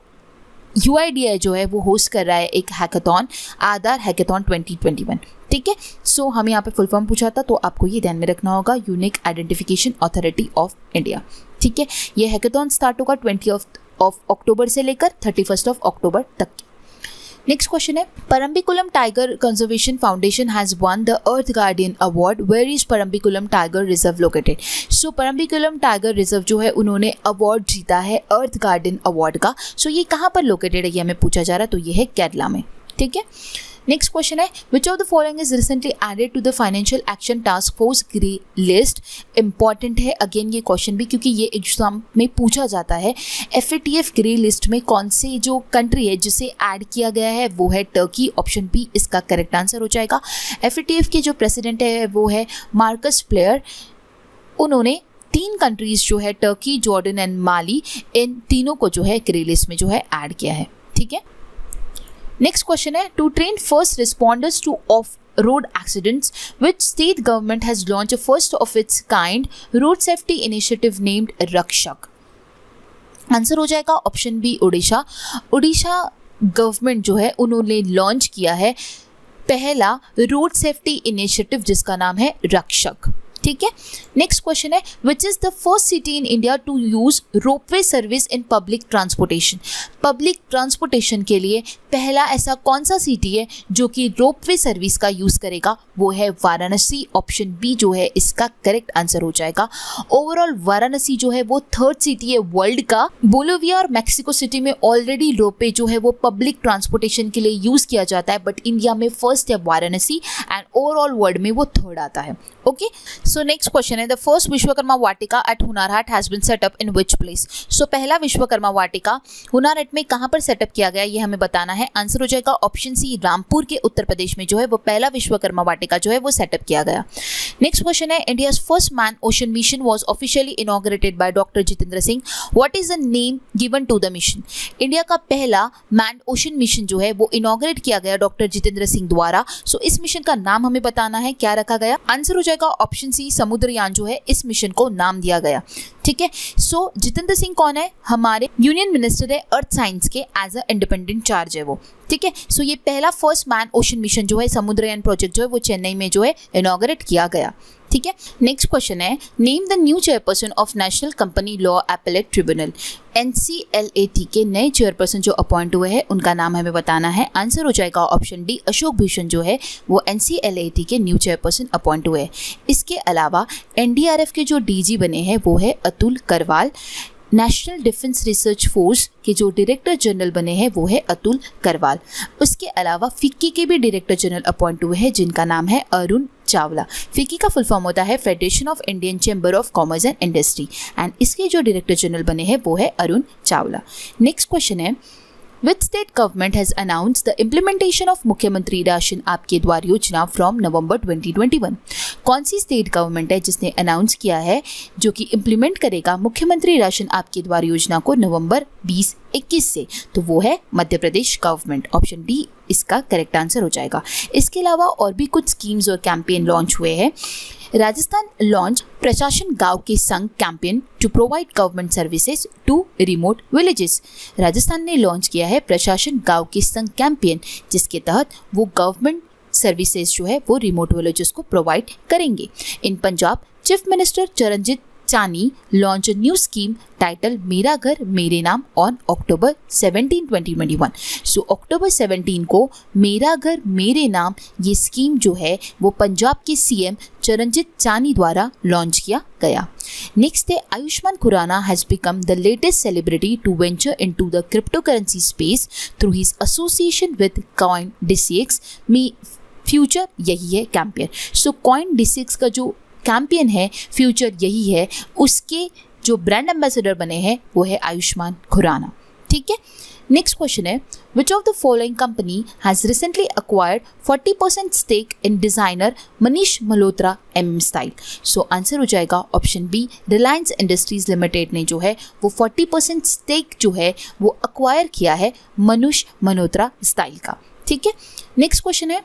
UIDAI जो है वो होस्ट कर रहा है एक हैकेथॉन आधार हैकेथॉन 2021, ठीक है। सो हमें यहाँ पे फुल फॉर्म पूछा था तो आपको ये ध्यान में रखना होगा unique identification authority of India, ठीक है। ये हैकेथॉन स्टार्ट होगा 20 अक्टूबर से लेकर 31 अक्टूबर तक। नेक्स्ट क्वेश्चन है Parambikulam tiger conservation foundation has won the Earth Guardian Award, where is Parambikulam tiger reserve located? So Parambikulam tiger reserve जो है उन्होंने अवार्ड जीता है अर्थ गार्डियन अवार्ड का। सो ये कहाँ पर लोकेटेड है ये हमें पूछा जा रहा है, तो ये है केरला में, ठीक है। नेक्स्ट क्वेश्चन है which of the following is recently added to the Financial Action Task Force grey list? Important है अगेन ये क्वेश्चन भी क्योंकि ये एग्जाम में पूछा जाता है। FATF ग्रे लिस्ट में कौन से जो कंट्री है जिसे ऐड किया गया है वो है टर्की। ऑप्शन बी इसका करेक्ट आंसर हो जाएगा। FATF के जो प्रेसिडेंट है वो है मार्कस प्लेयर। उन्होंने 3 कंट्रीज जो है टर्की, जॉर्डन एंड माली, इन तीनों को जो है ग्रे लिस्ट में जो है ऐड किया है, ठीक है। नेक्स्ट क्वेश्चन है to train first responders to of road accidents which state government has launch a first of its kind road safety initiative named Rakshak? Answer हो जाएगा option B Orissa. Orissa government जो है उन्होंने लॉन्च किया है पहला रोड सेफ्टी इनिशिएटिव जिसका नाम है रक्षक, ठीक है। नेक्स्ट क्वेश्चन है which is the first city in India to use ropeway service in public transportation? Public transportation के लिए पहला ऐसा कौन सा सिटी है जो कि रोपवे सर्विस का यूज करेगा? वो है वाराणसी। ऑप्शन बी जो है इसका करेक्ट आंसर हो जाएगा। ओवरऑल वाराणसी जो है वो 3rd सिटी है वर्ल्ड का। बोलिविया और मैक्सिको सिटी में ऑलरेडी रोपवे जो है वो पब्लिक ट्रांसपोर्टेशन के लिए यूज किया जाता है, बट इंडिया में फर्स्ट है वाराणसी एंड ओवरऑल वर्ल्ड में वो 3rd आता है, ओके। सो नेक्स्ट क्वेश्चन है the first Vishwakarma Vatika at Hunar Haat has been set up in which place? So पहला विश्वकर्मा वाटिका हुनर हाट में कहाँ पर सेटअप किया गया ये हमें बताना है। आंसर हो जाएगा ऑप्शन सी रामपुर के उत्तर प्रदेश में जो है वो पहला विश्वकर्मा वाटिका जो है वो सेटअप किया गया। नेक्स्ट क्वेश्चन है India's first man ocean mission was officially inaugurated by doctor Jitendra Singh. What is the name given to the mission? India का पहला मैन ओशन मिशन जो है वो इनॉग्रेट किया गया डॉक्टर जितेंद्र सिंह द्वारा। सो इस मिशन का नाम हमें बताना है, क्या रखा गया? आंसर हो जाएगा ऑप्शन सी सी समुद्रयान जो है इस मिशन को नाम दिया गया। ठीक है, सो जितेंद्र सिंह कौन है, हमारे यूनियन मिनिस्टर है अर्थ साइंस के, एज अ इंडिपेंडेंट चार्ज है वो। ठीक है, सो ये पहला फर्स्ट मैन ओशन मिशन जो है समुद्रयान प्रोजेक्ट जो है वो चेन्नई में जो है इनॉग्रेट किया गया। ठीक है, नेक्स्ट क्वेश्चन है, name the new chairperson of national company law appellate tribunal. NCLAT के नए चेयरपर्सन जो अपॉइंट हुए हैं उनका नाम हमें बताना है। आंसर हो जाएगा ऑप्शन डी, अशोक भूषण जो है वो NCLAT के न्यू चेयरपर्सन अपॉइंट हुए हैं। इसके अलावा NDRF के जो DG बने हैं वो है Atul Karwal. National defence research force के जो डायरेक्टर जनरल बने हैं वो है अतुल करवाल। उसके अलावा फिक्की के भी डायरेक्टर जनरल अपॉइंट हुए हैं जिनका नाम है अरुण चावला। फिक्की का फुल फॉर्म होता है federation of Indian chamber of commerce and industry, and इसके जो डायरेक्टर जनरल बने हैं वो है अरुण चावला। नेक्स्ट क्वेश्चन है, Which state government has announced the implementation of मुख्यमंत्री राशन आपके द्वार योजना from November 2021? कौन सी स्टेट गवर्नमेंट है जिसने अनाउंस किया है जो कि इम्प्लीमेंट करेगा मुख्यमंत्री राशन आपके द्वार योजना को नवंबर 2021 से? तो वो है Madhya Pradesh government. Option D इसका करेक्ट आंसर हो जाएगा। इसके अलावा और भी कुछ स्कीम्स और कैंपेन लॉन्च हुए हैं। राजस्थान लॉन्च प्रशासन Gaon ke Sang campaign to provide government services to remote villages. Rajasthan ने लॉन्च किया है प्रशासन गांव के संग कैंपेन जिसके तहत वो गवर्नमेंट सर्विसेज जो है वो रिमोट विलेजेस को प्रोवाइड करेंगे। इन पंजाब चीफ मिनिस्टर चरणजीत चानी लॉन्च न्यू स्कीम टाइटल मेरा घर मेरे नाम ऑन October 17, 2021। सो अक्टूबर 17 को मेरा घर मेरे नाम ये स्कीम जो है वो पंजाब के CM चरणजीत चानी द्वारा लॉन्च किया गया। नेक्स्ट है, Ayushmann Khurrana has become the latest celebrity to venture into the crypto currency space through his association with CoinDCX में फ्यूचर यही है कैंपेन। सो CoinDCX का जो कैंपेन है फ्यूचर यही है, उसके जो ब्रांड एम्बेसडर बने हैं वो है आयुष्मान खुराना। ठीक है, नेक्स्ट क्वेश्चन है, which of the following company has recently acquired 40% stake in designer Manish Malhotra MM style? So answer हो जाएगा option B, Reliance Industries Limited ने जो है वो 40% स्टेक जो है वो अक्वायर किया है मनीष मल्होत्रा स्टाइल का। ठीक है, नेक्स्ट क्वेश्चन है,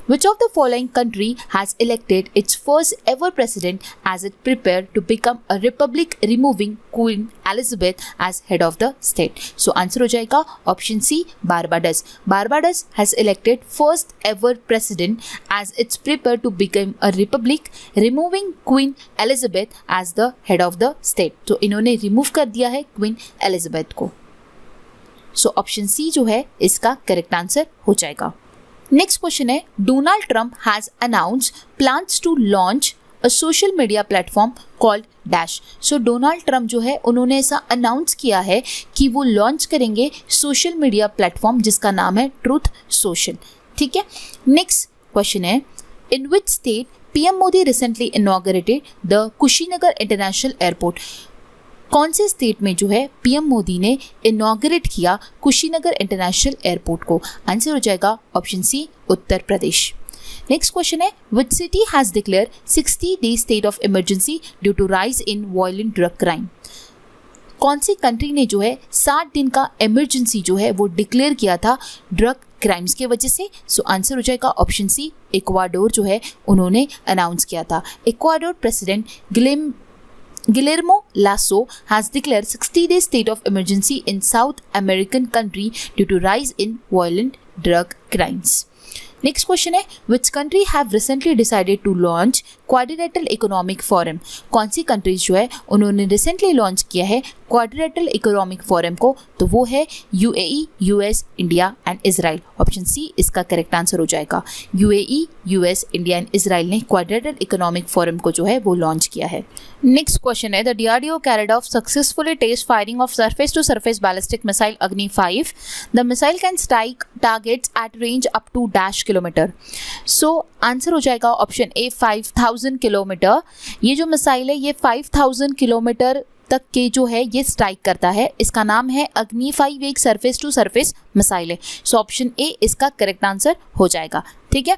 which of the following country has elected its first ever president as it prepared to become a republic, removing Queen Elizabeth as head of the state? So answer हो जाएगा option C, Barbados. Barbados has elected first ever president as it's prepared to become a republic, removing Queen Elizabeth as the head of the state. तो इन्होंने remove कर दिया है queen Elizabeth को। सो option सी जो है इसका करेक्ट आंसर हो जाएगा। नेक्स्ट क्वेश्चन है, Donald Trump has announced plans to launch a social media platform called dash. So Donald Trump जो है उन्होंने ऐसा अनाउंस किया है कि वो लॉन्च करेंगे सोशल मीडिया प्लेटफॉर्म जिसका नाम है ट्रूथ सोशल। ठीक है, नेक्स्ट क्वेश्चन है, in which state PM Modi recently inaugurated the Kushinagar international airport? कौन से स्टेट में जो है PM मोदी ने इनॉग्रेट किया कुशीनगर इंटरनेशनल एयरपोर्ट को? आंसर हो जाएगा option C, Uttar Pradesh. Next question है, which city has declare 60 day state of emergency due to rise in violent drug crime? कौन सी कंट्री ने जो है 60 दिन का इमरजेंसी जो है वो डिक्लेयर किया था ड्रग क्राइम्स की वजह से? सो आंसर हो जाएगा ऑप्शन सी, इक्वाडोर जो है उन्होंने अनाउंस किया था। Ecuador president Guillermo Lasso has declared 60-day state of emergency in South American country due to rise in violent drug crimes. Next question है, which country have recently decided to launch quadrilateral economic forum? कौन सी countries जो है उन्होंने recently launch किया है quadrilateral economic forum को? तो वो है UAE, US, India and Israel. Option C इसका करेक्ट आंसर हो जाएगा। UAE, US, India and Israel ने क्वाड्रिलेटरल इकोनॉमिक फोरम को जो है वो लॉन्च किया है। नेक्स्ट क्वेश्चन है, the DRDO carried out successfully test firing of surface to surface ballistic missile Agni 5. The missile can strike targets at range up to dash kilometre. So answer हो जाएगा option ए, 5000 kilometre. ये जो missile है ये 5000 kilometre तक के जो है ये स्ट्राइक करता है। इसका नाम है अग्नि 5, एक सरफेस टू सरफेस मिसाइल है। सो ऑप्शन ए इसका करेक्ट आंसर हो जाएगा। ठीक है,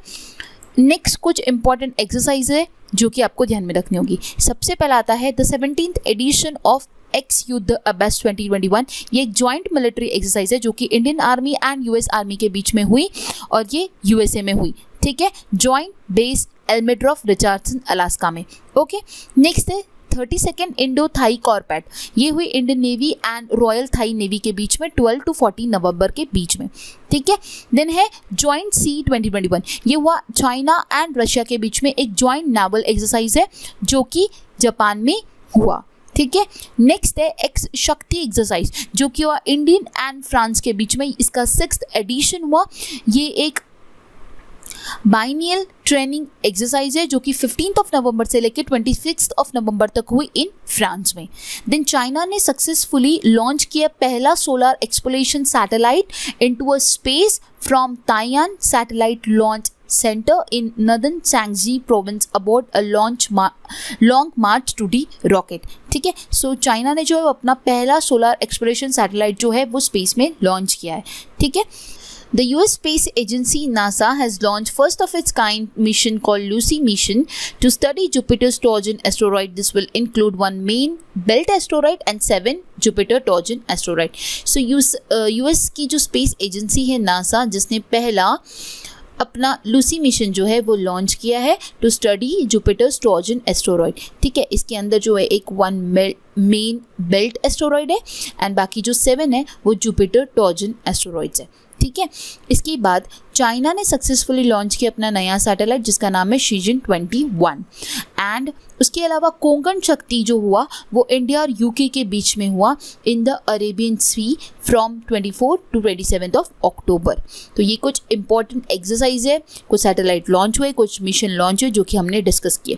नेक्स्ट कुछ इंपॉर्टेंट एक्सरसाइज है जो कि आपको ध्यान में रखनी होगी। सबसे पहला आता है the 17th addition of x युद्ध अभ्यास 2021। ये एक ज्वाइंट मिलिट्री एक्सरसाइज है जो कि Indian army and US army के बीच में हुई और ये USA में हुई। ठीक है, joint base Elmendorf Richardson Alaska में। ओके, नेक्स्ट है 32nd इंडो थाई कॉर्पेट, ये हुई Indian Navy and Royal Thai Navy के बीच में 12 to 14 नवंबर के बीच में, ठीक है। देन है जॉइंट सी 2021, ये हुआ चाइना एंड रशिया के बीच में एक जॉइंट नेवल एक्सरसाइज है जो कि जापान में हुआ, ठीक है। नेक्स्ट है एक्स शक्ति एक्सरसाइज जो कि हुआ इंडियन एंड फ्रांस के बीच में, इसका 6th एडिशन हुआ। ये एक बाइनियल ट्रेनिंग एक्सरसाइज है जो कि 15th नवंबर से लेकर 26th नवंबर तक हुई इन फ्रांस में। देन चाइना ने सक्सेसफुली लॉन्च किया पहला solar exploration satellite into a space from Taiyuan satellite launch centre in नदन चैंगजी province aboard a long march 2D rocket, ठीक है। सो चाइना ने जो है अपना पहला सोलर एक्सप्लोरेशन सैटेलाइट जो है वो स्पेस में लॉन्च किया है, ठीक है। The US Space Agency NASA has launched first of its kind mission called Lucy mission to study Jupiter's Trojan asteroid. This will include 1 main belt asteroid and 7 Jupiter Trojan asteroid. So US की जो space agency है NASA, जिसने पहला अपना Lucy mission जो है वो launch किया है to study Jupiter's Trojan asteroid, ठीक है। इसके अंदर जो है एक 1 मेन बेल्ट एस्टेरॉयड है एंड बाकी जो 7 है वो जुपिटर ट्रोजन एस्टेरॉयड्स है, ठीक है। इसके बाद चाइना ने सक्सेसफुली लॉन्च किया अपना नया सैटेलाइट जिसका नाम है शीजिन 21 एंड उसके अलावा कोंकण शक्ति जो हुआ वो इंडिया और यूके के बीच में हुआ in the Arabian sea from 24 to 27 October. तो ये कुछ इंपॉर्टेंट एक्सरसाइज है, कुछ सैटेलाइट लॉन्च हुए, कुछ मिशन लॉन्च हुए जो कि हमने डिस्कस किए,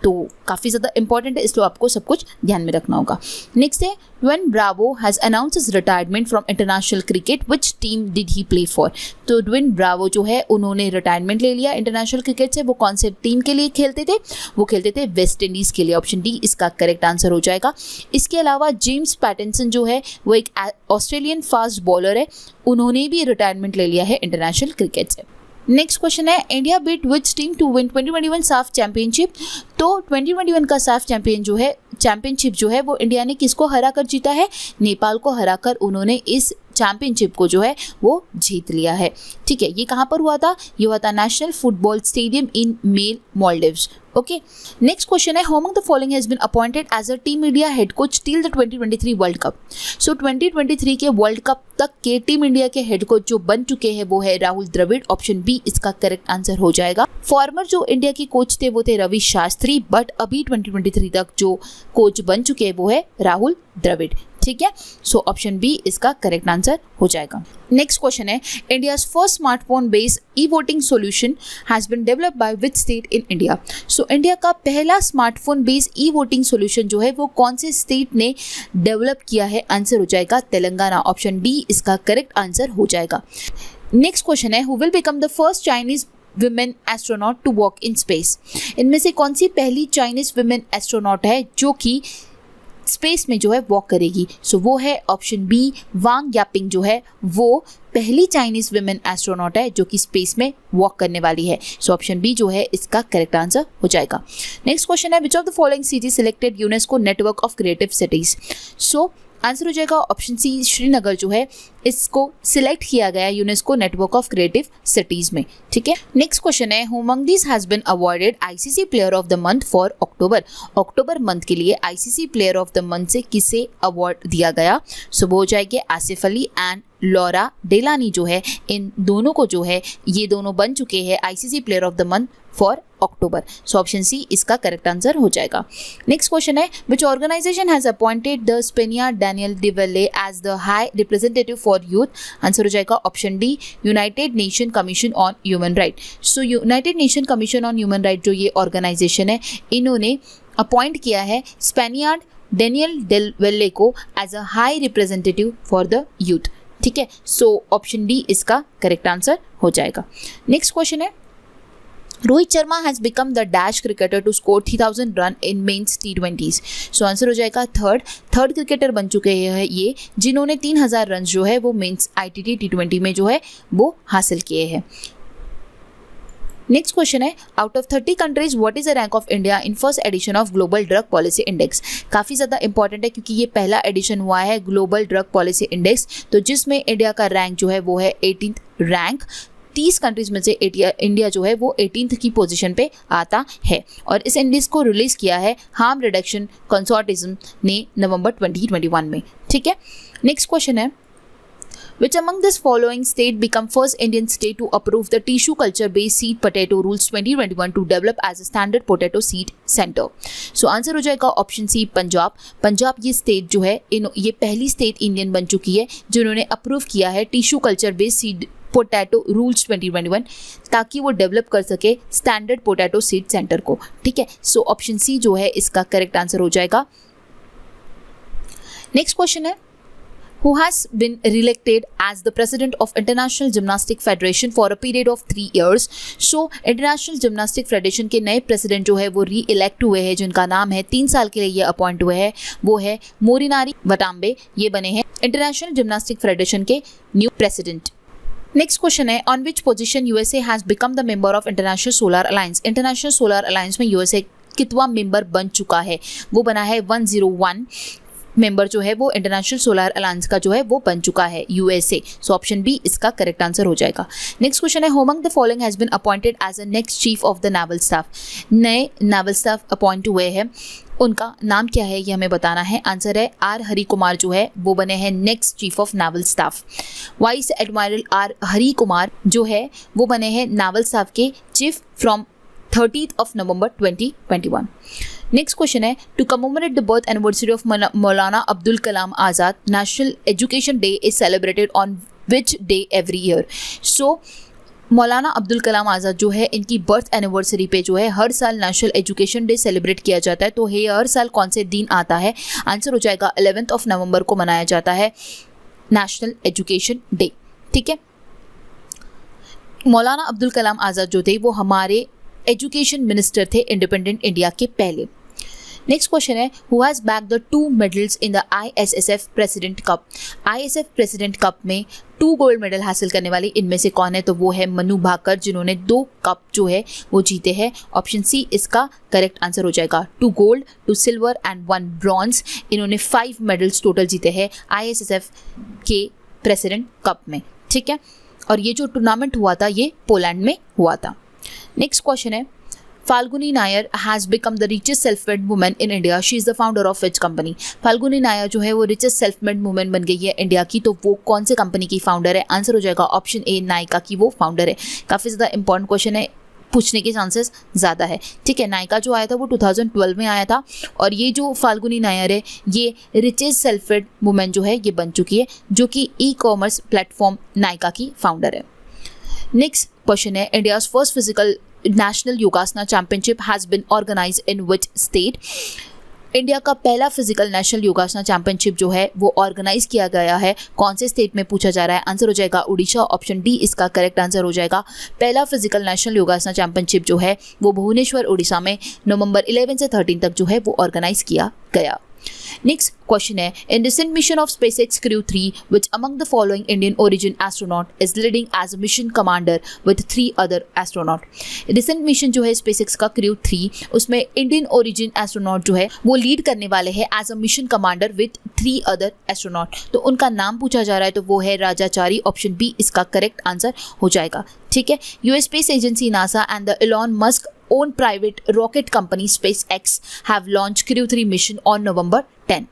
तो काफ़ी ज़्यादा इंपॉर्टेंट है, इसलिए आपको सब कुछ ध्यान में रखना होगा। नेक्स्ट है Dwayne Bravo has announce his retirement from international cricket, which team did he play for. तो ड्वेन ब्रावो जो है उन्होंने रिटायरमेंट ले लिया इंटरनेशनल क्रिकेट से। वो कौन से टीम के लिए खेलते थे? वो खेलते थे वेस्ट इंडीज़ के लिए। ऑप्शन डी इसका करेक्ट आंसर हो जाएगा। इसके अलावा जेम्स पैटिनसन जो है वो एक ऑस्ट्रेलियन फास्ट बॉलर है, उन्होंने भी रिटायरमेंट ले लिया है इंटरनेशनल क्रिकेट से। नेक्स्ट क्वेश्चन है India beat which team to win 2021 SAFF championship. तो 2021 का साफ चैंपियनशिप जो है वो इंडिया ने किसको हरा कर जीता है? नेपाल को हराकर उन्होंने इस चैंपियनशिप को जो है वो जीत लिया है, ठीक है। ये कहाँ पर हुआ था? ये हुआ था national football stadium in Male Maldives. Okay, next question है who among the following has been appointed as a team India head coach till the 2023 world cup. So 2023 के वर्ल्ड कप तक के टीम इंडिया के head coach जो बन चुके हैं वो है राहुल द्रविड़। ऑप्शन बी इसका करेक्ट आंसर हो जाएगा। फॉर्मर जो इंडिया के कोच थे वो थे रवि शास्त्री, बट अभी 2023 तक जो कोच बन चुके हैं वो है राहुल द्रविड़, ठीक है। सो ऑप्शन बी इसका करेक्ट आंसर हो जाएगा। नेक्स्ट क्वेश्चन है India's first smartphone based e voting solution has been developed by which state in India. So India का पहला smartphone based e voting solution जो है वो कौन से स्टेट ने डेवलप किया है? आंसर हो जाएगा तेलंगाना। ऑप्शन डी इसका करेक्ट आंसर हो जाएगा। नेक्स्ट क्वेश्चन है who will become the first Chinese women astronaut to walk in space. इनमें से कौन सी पहली चाइनीज विमेन एस्ट्रोनॉट है जो कि स्पेस में जो है वॉक करेगी? सो वो है ऑप्शन बी वांग यापिंग जो है वो पहली चाइनीज विमेन एस्ट्रोनॉट है जो कि स्पेस में वॉक करने वाली है। सो ऑप्शन बी जो है इसका करेक्ट आंसर हो जाएगा। नेक्स्ट क्वेश्चन है which of the following city selected UNESCO network of creative cities. So answer हो जाएगा ऑप्शन सी श्रीनगर जो है इसको सिलेक्ट किया गया UNESCO network of creative cities में, ठीक है। नेक्स्ट क्वेश्चन है who among these has been awarded ICC player of the month for October मंथ के लिए ICC player of the month से किसे अवार्ड दिया गया? सो वो हो जाएंगे Asif Ali and Laura Delany जो है, इन दोनों को जो है ये दोनों बन चुके हैं ICC player of the month for October. So option C इसका करेक्ट आंसर हो जाएगा। नेक्स्ट क्वेश्चन है which organisation has appointed the Spaniard Daniel Dyevre as the high representative for youth. Answer हो जाएगा option D united nation commission on human right. So united nation commission on human right जो ये organisation है इन्होंने appoint किया है स्पेनियर्ड Daniel Develle को as a high representative for the youth, ठीक है। सो ऑप्शन डी इसका करेक्ट आंसर हो जाएगा। नेक्स्ट क्वेश्चन है Rohit Sharma has become the dash cricketer to score 3000 run in men's T20s। So answer हो जाएगा थर्ड क्रिकेटर बन चुके हैं ये जिन्होंने 3000 रन जो है वो मेंस ITT T20 में जो है वो हासिल किए हैं। नेक्स्ट क्वेश्चन है out of 30 countries what is the rank of India in first edition of global drug policy index. काफ़ी ज़्यादा इंपॉर्टेंट है क्योंकि ये पहला एडिशन हुआ है ग्लोबल ड्रग पॉलिसी इंडेक्स, तो जिसमें इंडिया का रैंक जो है वो है 18th रैंक, 30 कंट्रीज में से इंडिया जो है वो 18th की पोजीशन पे आता है और इस इंडेक्स को रिलीज किया है हार्म रिडक्शन कंसोर्टिज्म ने नवंबर 2021 में। ठीक है, नेक्स्ट क्वेश्चन है Which among this following state become first Indian state to approve the tissue culture based seed potato rules 2021 to develop as a standard potato seed center? So answer हो जाएगा option सी पंजाब। पंजाब ये state जो है ये पहली state Indian बन चुकी है जिन्होंने अप्रूव किया है tissue culture based seed potato rules 2021 ताकि वो डेवलप कर सके स्टैंडर्ड पोटैटो सीड सेंटर को। ठीक है, सो ऑप्शन सी जो है इसका करेक्ट आंसर हो जाएगा। नेक्स्ट क्वेश्चन है who has been re-elected as the president of International Gymnastic Federation for a period of 3 years. So International Gymnastic Federation के नए प्रेसिडेंट जो है वो री-इलेक्ट हुए हैं जिनका नाम है 3 साल के लिए ये अपॉइंट हुए हैं, वो है मोरिनारी वटाम्बे। ये बने हैं इंटरनेशनल जिम्नास्टिक फेडरेशन के न्यू प्रेसिडेंट। नेक्स्ट क्वेश्चन है on which position USA has become the member of international solar alliance. International solar alliance में यूएसए कितवा मेंबर बन चुका है? वो बना है 101 मेंबर जो है वो इंटरनेशनल सोलर अलायंस का जो है वो बन चुका है यूएसए। सो ऑप्शन बी इसका करेक्ट आंसर हो जाएगा। नेक्स्ट क्वेश्चन है among the following has been appointed as a next chief of the naval staff. नए नेवल स्टाफ अपॉइंट हुए हैं, उनका नाम क्या है ये हमें बताना है। आंसर है आर हरि कुमार जो है वो बने हैं next chief of naval staff. Vice admiral R Hari Kumar जो है वो बने हैं नेवल स्टाफ के chief from 30th of November 2021। Next question है to commemorate the birth anniversary of Maulana Abdul Kalam Azad national education day is celebrated on which day every year. So Maulana Abdul Kalam आज़ाद जो है इनकी बर्थ एनिवर्सरी पे जो है हर साल नेशनल एजुकेशन डे सेलिब्रेट किया जाता है। तो ये हर साल कौन से दिन आता है? आंसर हो जाएगा 11th of November को मनाया जाता है नेशनल एजुकेशन डे। ठीक है, मौलाना अब्दुल कलाम आज़ाद जो थे वो हमारे एजुकेशन मिनिस्टर थे इंडिपेंडेंट इंडिया के पहले। नेक्स्ट क्वेश्चन है who has back the 2 medals in the ISSF president cup. ISF president cup में 2 गोल्ड मेडल हासिल करने वाले इनमें से कौन है? तो वो है मनु भाकर जिन्होंने 2 कप जो है वो जीते हैं। ऑप्शन सी इसका करेक्ट आंसर हो जाएगा। 2 गोल्ड 2 सिल्वर एंड 1 ब्रॉन्ज, इन्होंने 5 मेडल्स टोटल जीते हैं ISSF के प्रेसिडेंट कप में। ठीक है, और ये जो टूर्नामेंट हुआ था ये पोलैंड में हुआ था। नेक्स्ट क्वेश्चन है Falguni Nair has become the richest self made women in India, she is the founder of which company. Falguni Nair जो है वो रिचेस्ट सेल्फ मेड वुमेन बन गई है इंडिया की, तो वो कौन से कंपनी की फाउंडर है? आंसर हो जाएगा ऑप्शन ए नायका की वो फाउंडर है। काफ़ी ज़्यादा इंपॉर्टेंट क्वेश्चन है, पूछने के चांसेस ज़्यादा है। ठीक है, नायका जो आया था वो 2012 में आया था और ये जो फाल्गुनी नायर है ये रिचेस्ट सेल्फ मेड वुमेन जो है ये बन चुकी है जो कि ई-कॉमर्स प्लेटफॉर्म नायका की फाउंडर है। नेक्स्ट क्वेश्चन है India's first physical national yogasana championship has been organized in which state. India का पहला फिजिकल नेशनल योगासना चैंपियनशिप जो है वो ऑर्गेनाइज किया गया है कौन से स्टेट में पूछा जा रहा है? आंसर हो जाएगा उड़ीसा। ऑप्शन डी इसका करेक्ट आंसर हो जाएगा। पहला फिजिकल नेशनल योगासना चैंपियनशिप जो है वो भुवनेश्वर उड़ीसा में नवंबर 11 से 13 तक जो है वो ऑर्गेनाइज किया गया। नेक्स्ट क्वेश्चन है in recent mission of SpaceX crew 3 which among the following Indian origin astronaut is leading as a mission commander with 3 other astronaut। Recent mission जो है स्पेसएक्स का क्रू 3 उसमें इंडियन ओरिजिन एस्ट्रोनॉट जो है वो lead करने वाले हैं as a mission commander with 3 other astronaut. तो उनका नाम पूछा जा रहा है तो वो है राजाचारी। ऑप्शन बी इसका करेक्ट आंसर हो जाएगा। ठीक है, US space agency NASA and the Elon Musk own private rocket company SpaceX have launched Crew 3 mission on November 10.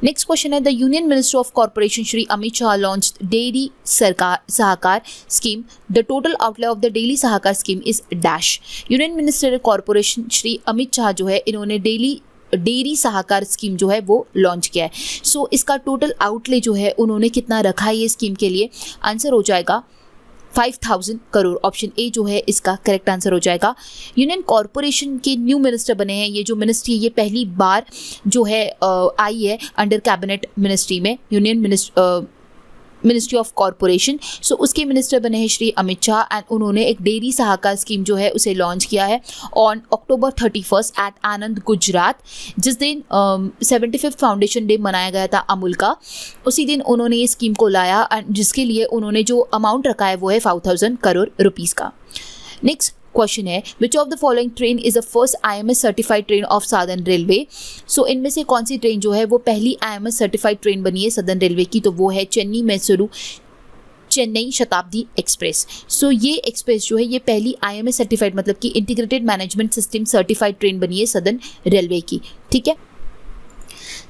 Next question है the Union Minister of Corporation Shri Amit Shah launched Dairy Sahakar scheme. The total outlay of the Daily Sahakar scheme is dash. Union Minister Corporation Shri Amit Shah जो है इन्होंने dairy सहाकार scheme जो है वो launch किया है। सो इसका total outlay जो है उन्होंने कितना रखा है ये स्कीम के लिए? आंसर हो जाएगा 5000 करोड़। ऑप्शन ए जो है इसका करेक्ट आंसर हो जाएगा। यूनियन कॉरपोरेशन के न्यू मिनिस्टर बने हैं। ये जो मिनिस्ट्री ये पहली बार जो है आई है अंडर कैबिनेट मिनिस्ट्री में, यूनियन मिनिस्ट्री ऑफ कॉरपोरेशन। सो उसके मिनिस्टर बने हैं श्री अमित शाह एंड उन्होंने एक डेयरी सहाकार स्कीम जो है उसे लॉन्च किया है ऑन October 31 एट आनंद गुजरात। जिस दिन 75th फाउंडेशन डे मनाया गया था अमूल का, उसी दिन उन्होंने ये स्कीम को लाया एंड जिसके लिए उन्होंने जो अमाउंट रखा है वो है 5000 करोड़ रुपीज़ का। नेक्स्ट क्वेश्चन है which of the following train is the first IMS certified train of southern railway. So इनमें से कौन सी ट्रेन जो है वो पहली IMS सर्टिफाइड ट्रेन बनी है सदर्न रेलवे की? तो वो है चेन्नई मैसूरू चेन्नई शताब्दी एक्सप्रेस। सो ये एक्सप्रेस जो है ये पहली IMA सर्टिफाइड मतलब कि integrated management system certified train बनी है सदर्न रेलवे की, ठीक है।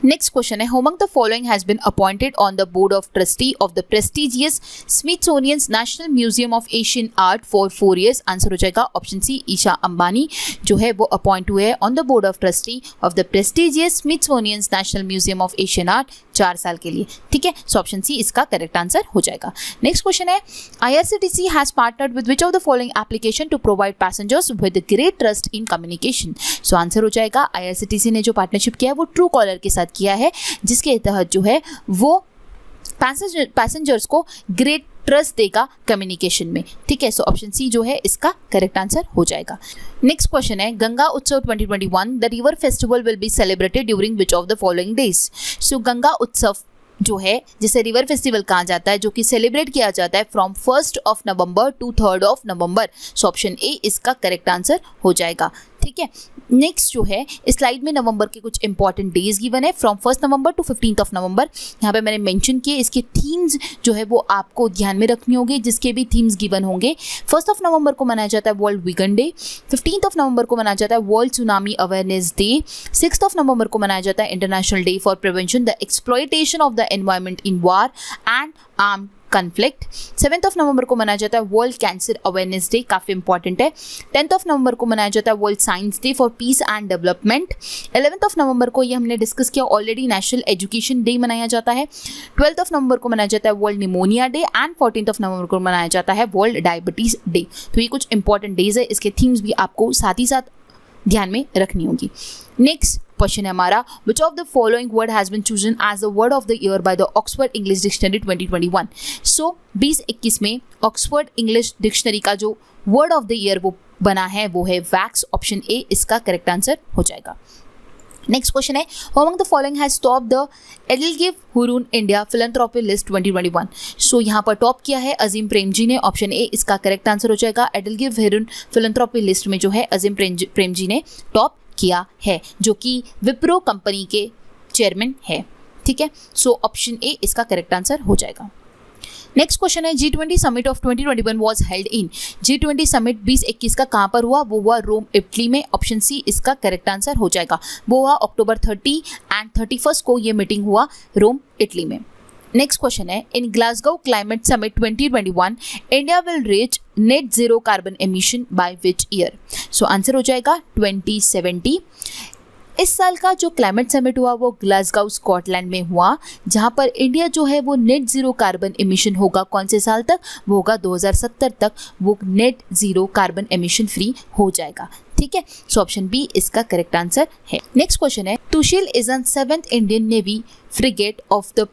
नेक्स्ट क्वेश्चन है, who among the following has been appointed on the board of trustee of the prestigious Smithsonian National Museum of Asian Art for 4 years। Answer हो जाएगा option सी, ईशा अंबानी जो है वो अपॉइंट हुए हैं on the board of trustee of the prestigious Smithsonian National Museum of Asian art 4 साल के लिए, ठीक है। सो ऑप्शन सी इसका करेक्ट आंसर हो जाएगा। नेक्स्ट क्वेश्चन है, IRCTC has partnered with which of the following application to provide passengers with great trust in communication. So answer हो जाएगा IRCTC ने जो पार्टनरशिप किया है वो ट्रू कॉलर के साथ किया है, जिसके तहत जो है वो पैसेंजर्स को ग्रेट ट्रस्ट देगा कम्युनिकेशन में, ठीक है। सो ऑप्शन सी जो है इसका करेक्ट आंसर हो जाएगा। नेक्स्ट क्वेश्चन है, Ganga Utsav 2021 the river festival will be celebrated during which of the following days. So Ganga Utsav जो है जिसे रिवर फेस्टिवल कहा जाता है जो कि सेलिब्रेट किया जाता है from 1 November to 3 November. So option A इसका करेक्ट आंसर हो जाएगा, ठीक है। नेक्स्ट जो है इस स्लाइड में नवंबर के कुछ इंपॉर्टेंट डेज गिवन है फ्रॉम 1 नवंबर टू 15 नवंबर। यहाँ पे मैंने मेंशन किए, इसके थीम्स जो है वो आपको ध्यान में रखनी होगी, जिसके भी थीम्स गिवन होंगे। 1 नवंबर को मनाया जाता है वर्ल्ड वीगन डे, 15 नवंबर को मनाया जाता है वर्ल्ड सुनामी अवेयरनेस डे, 6 नवंबर को मनाया जाता है international day for prevention the exploitation of the environment in war and armed conflict, 7 नवंबर को मनाया जाता है वर्ल्ड कैंसर अवेयरनेस डे, काफ़ी इंपॉर्टेंट है। 10 नवंबर को मनाया जाता है world science day for piece and development. 11 नवंबर को ये हमने डिस्कस किया ऑलरेडी, नेशनल एजुकेशन डे मनाया जाता है। 12 नवंबर को मनाया जाता है वर्ल्ड निमोनिया डे एंड 14 नवंबर को मनाया जाता है वर्ल्ड डायबिटीज़ डे। तो ये कुछ इंपॉर्टेंट डेज है, इसके थीम्स भी आपको साथ ही साथ ध्यान में रखनी होगी। नेक्स्ट क्वेश्चन है हमारा, which of the following word has been chosen as the word of the year by the Oxford English dictionary 2021। So 2021 में ऑक्सफोर्ड इंग्लिश डिक्शनरी का जो वर्ड ऑफ द ईयर वो बना है वो है वैक्स। ऑप्शन ए इसका करेक्ट आंसर हो जाएगा। नेक्स्ट क्वेश्चन है, who among the following has top the EdelGive Hurun India philanthropy list 2021। सो यहाँ पर टॉप किया है अजीम प्रेमजी ने। ऑप्शन ए इसका करेक्ट आंसर हो जाएगा। एडेलगिव हुरून फिलैंथ्रोपी लिस्ट में जो है अजीम प्रेमजी ने टॉप किया है, जो कि विप्रो कंपनी के चेयरमैन है, ठीक है। सो ऑप्शन ए इसका करेक्ट आंसर हो जाएगा। नेक्स्ट क्वेश्चन है, G20 summit of 2021 was held in. G20 summit 2021 का कहाँ पर हुआ? वो हुआ रोम, इटली में। ऑप्शन सी इसका करेक्ट आंसर हो जाएगा। वो हुआ अक्टूबर 30 एंड 31 को ये मीटिंग हुआ रोम, इटली में। नेक्स्ट क्वेश्चन है, in Glasgow climate summit 2021 India will reach net zero carbon emission by which year. So answer हो जाएगा 2070। इस साल का जो क्लाइमेट समिट हुआ वो ग्लासगो स्कॉटलैंड में हुआ, जहां पर इंडिया जो है वो नेट जीरो कार्बन एमिशन होगा। कौन से साल तक? वो होगा 2070 तक वो net zero carbon emission free हो जाएगा, ठीक है। सो ऑप्शन बी इसका करेक्ट आंसर है। नेक्स्ट क्वेश्चन है, Tushil is an 7th Indian navy frigate of the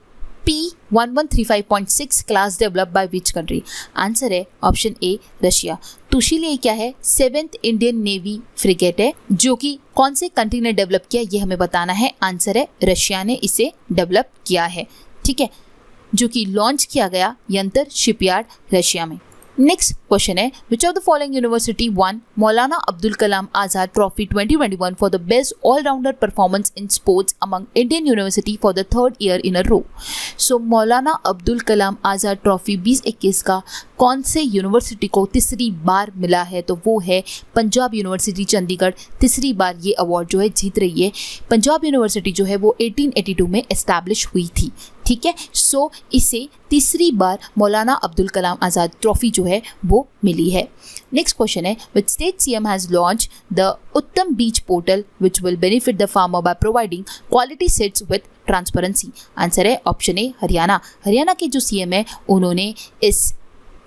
P1135.6 class develop by which country. Answer है ऑप्शन ए रशिया। तुशिल ये क्या है? 7th इंडियन नेवी फ्रिगेट है, जो कि कौन से कंट्री ने डेवलप किया ये हमें बताना है। आंसर है रशिया ने इसे डेवलप किया है, ठीक है, जो कि लॉन्च किया गया यंत्र शिपयार्ड रशिया में। नेक्स्ट क्वेश्चन है, which of the following university won Maulana Abdul Kalam Azad trophy 2021 for the best allrounder performance in sports among Indian university for the 3rd year in a row. So Maulana Abdul Kalam Azad trophy 2021 का कौन से university को तीसरी बार मिला है? तो वो है पंजाब यूनिवर्सिटी चंडीगढ़। तीसरी बार ये अवार्ड जो है जीत रही है। पंजाब यूनिवर्सिटी जो है वो 1882 में एस्टैब्लिश हुई थी, ठीक है। सो इसे तीसरी बार मौलाना अब्दुल कलाम आज़ाद ट्रॉफी जो है वो मिली है। नेक्स्ट क्वेश्चन है, which state CM has launch the उत्तम बीज portal which will benefit the farmer by providing quality seeds with transparency. Answer है ऑप्शन ए हरियाणा। हरियाणा के जो CM है उन्होंने इस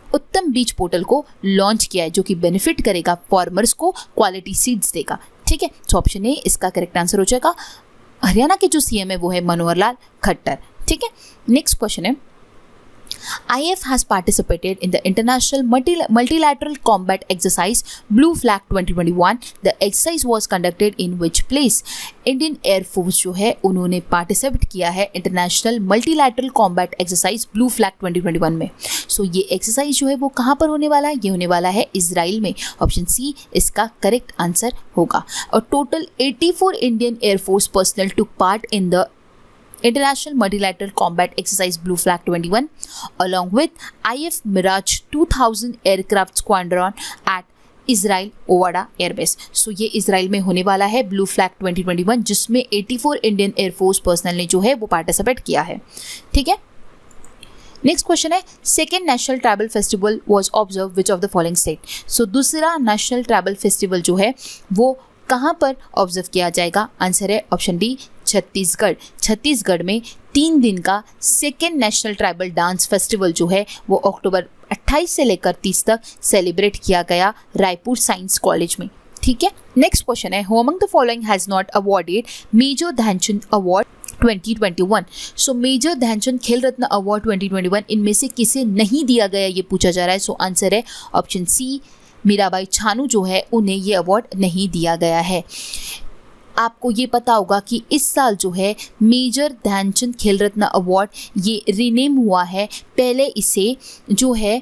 उत्तम बीज पोर्टल को लॉन्च किया है, जो कि बेनिफिट करेगा फार्मर्स को, क्वालिटी सीड्स देगा, ठीक है। तो ऑप्शन ए इसका करेक्ट आंसर हो जाएगा। हरियाणा के जो CM है वो है मनोहर लाल खट्टर, ठीक है। नेक्स्ट क्वेश्चन है, IF has participated in the International Multilateral Combat Exercise Blue Flag 2021. The exercise was conducted in which place? Indian air force जो है उन्होंने पार्टिसिपेट किया है international multilateral combat exercise blue flag 2021 में। सो ये एक्सरसाइज जो है वो कहाँ पर होने वाला है? ये होने वाला है इजराइल में। ऑप्शन सी इसका करेक्ट आंसर होगा। और total 84 Indian air force personal took part in the International Multilateral Combat Exercise Blue Flag 21 along with IF Mirage 2000 aircraft squadron at Israel Ovda airbase. So ये इसराइल में होने वाला है blue flag 2021, जिसमें 84 Indian air force personal ने जो है वो पार्टिसिपेट किया है। ठीक है, नेक्स्ट क्वेश्चन है second national tribal festival was observe which of the following state. So दूसरा नेशनल ट्राइबल फेस्टिवल जो है वो कहाँ पर ऑब्जर्व किया जाएगा? आंसर है ऑप्शन डी छत्तीसगढ़। छत्तीसगढ़ में 3 दिन का second national tribal dance festival जो है वो अक्टूबर 28 से लेकर 30 तक सेलिब्रेट किया गया रायपुर साइंस कॉलेज में। ठीक है, नेक्स्ट क्वेश्चन है who among the following has not awarded Major Dhyan Chand award 2021। So Major Dhyan Chand Khel Ratna award 2021 इनमें से किसे नहीं दिया गया ये पूछा जा रहा है। सो आंसर है ऑप्शन सी मीराबाई छानू जो है उन्हें ये अवार्ड नहीं दिया गया है। आपको ये पता होगा कि इस साल जो है मेजर ध्यानचंद खेल रत्न अवार्ड ये रीनेम हुआ है। पहले इसे जो है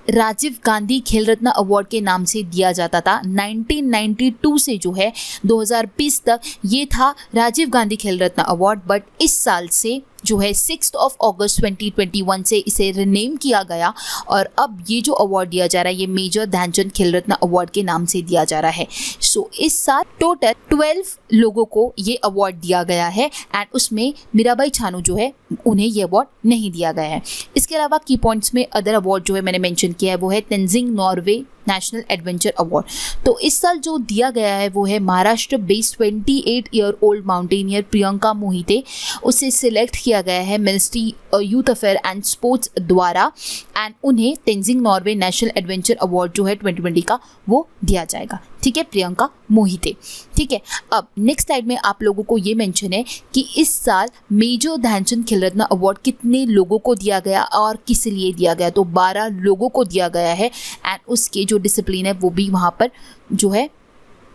राजीव गांधी खेल रत्न अवार्ड के नाम से दिया जाता था। 1992 से जो है 2020 तक ये था राजीव गांधी खेल रत्न अवार्ड, बट इस साल से जो है 6 अगस्त 2021 से इसे रिनेम किया गया और अब ये जो अवार्ड दिया जा रहा है ये मेजर ध्यानचंद खेल रत्न अवार्ड के नाम से दिया जा रहा है। सो इस साल टोटल 12 लोगों को ये अवार्ड दिया गया है एंड उसमें मीराबाई छानू जो है उन्हें ये अवार्ड नहीं दिया गया है। इसके अलावा की पॉइंट्स में अदर अवार्ड जो है मैंने मेंशन किया है वो है Tenzing Norway national adventure award. तो इस साल जो दिया गया है वो है Maharashtra based 28 year old mountaineer Priyanka Mohite, उसे सिलेक्ट किया गया है ministry youth affair and sports द्वारा एंड उन्हें Tenzing Norway national adventure award जो है 2020 का वो दिया जाएगा। ठीक है, प्रियंका मोहिते। ठीक है, अब नेक्स्ट स्लाइड में आप लोगों को ये मेंशन है कि इस साल मेजर ध्यानचंद खेल रत्न अवार्ड कितने लोगों को दिया गया और किस लिए दिया गया। तो 12 लोगों को दिया गया है एंड उसके जो डिसिप्लिन है वो भी वहाँ पर जो है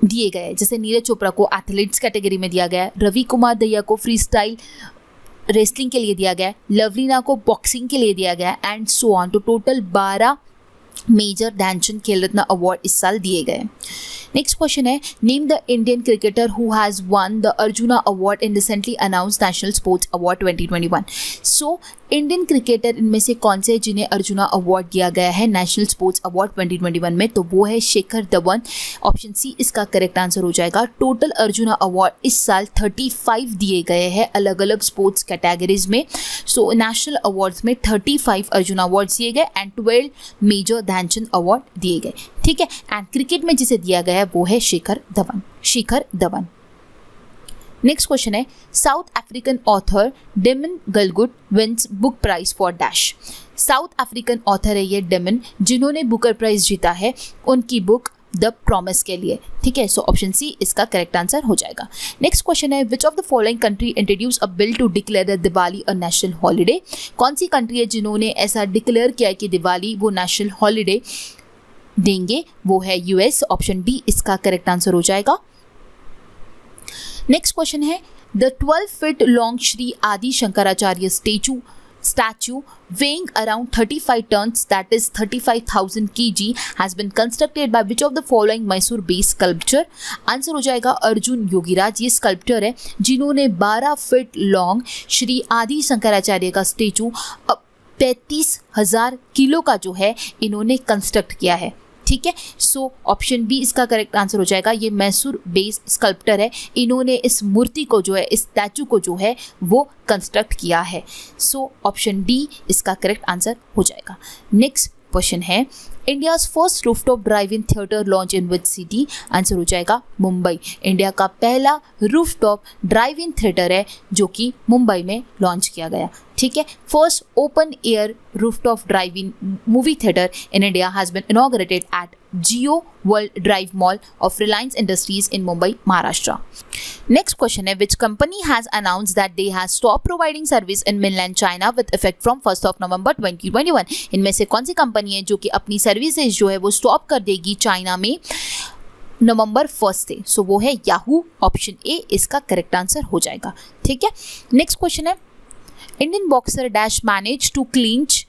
दिए गए हैं। जैसे नीरज चोपड़ा को एथलीट्स कैटेगरी में दिया गया है, रवि कुमार दहिया को फ्री स्टाइल रेसलिंग के लिए दिया गया है, लवलीना को बॉक्सिंग के लिए दिया गया है एंड सो ऑन। तो total 12 major Dhyan Chand Khel Ratna award इस साल दिए गए। नेक्स्ट क्वेश्चन है name the Indian cricketer who has won the arjuna award in recently announced national sports award 2021। So Indian cricketer इनमें से कौन से जिन्हें अर्जुना अवार्ड दिया गया है नेशनल स्पोर्ट्स अवार्ड 2021 में? तो वो है शेखर धवन। ऑप्शन सी इसका करेक्ट आंसर हो जाएगा। टोटल अर्जुना अवार्ड इस साल 35 दिए गए हैं अलग अलग स्पोर्ट्स कैटेगरीज में। सो नेशनल अवार्ड्स में 35 अर्जुना अवार्ड्स दिए गए एंड 12 मेजर ध्यानचंद अवार्ड दिए गए। ठीक है, एंड क्रिकेट में जिसे दिया गया है वो है शेखर धवन। नेक्स्ट क्वेश्चन है South African author Damon Galgut wins book prize for dash. South African author है ये डेमन जिन्होंने बुकर प्राइज जीता है उनकी बुक द प्रॉमिस के लिए। ठीक है, सो ऑप्शन सी इसका करेक्ट आंसर हो जाएगा। नेक्स्ट क्वेश्चन है which of the following country introduce a bill to declare Diwali a national holiday. कौन सी कंट्री है जिन्होंने ऐसा डिक्लेयर किया है कि दिवाली वो नेशनल हॉलीडे देंगे? वो है यूएस। ऑप्शन डी इसका करेक्ट आंसर हो जाएगा। नेक्स्ट क्वेश्चन है द 12 फीट लॉन्ग श्री आदि Shankaracharya statue weighing around 35 tons, that is 35,000 kg, has been constructed by which of the following Mysore based sculpture? Answer हो जाएगा अर्जुन योगीराज। ये स्कल्पचर है जिन्होंने 12 फीट लॉन्ग श्री आदि शंकराचार्य का स्टेचू 35,000 किलो का जो है इन्होंने कंस्ट्रक्ट किया है। ठीक है, सो ऑप्शन बी इसका करेक्ट आंसर हो जाएगा। ये मैसूर बेस्ड स्कल्प्टर है, इन्होंने इस मूर्ति को जो है इस स्टैचू को जो है वो कंस्ट्रक्ट किया है। सो ऑप्शन डी इसका करेक्ट आंसर हो जाएगा। नेक्स्ट क्वेश्चन है India's first rooftop drive in theatre launch in which city? Answer हो जाएगा मुंबई। इंडिया का पहला रूफटॉप ड्राइव इन थिएटर है जो कि मुंबई में लॉन्च किया गया। ठीक है, first open air rooftop drive in movie theatre in India has been inaugurated at Jio world drive mall of Reliance industries in Mumbai, Maharashtra. Next question है which company has announced that they has stop providing service in mainland China with effect from 1 November 2021। इनमें से कौन सी company है जो कि अपनी services जो है वो स्टॉप कर देगी चाइना में नवंबर 1 से? सो वो है याहू। ऑप्शन ए इसका करेक्ट आंसर हो जाएगा। ठीक है, नेक्स्ट क्वेश्चन है Indian boxer dash manage to clinch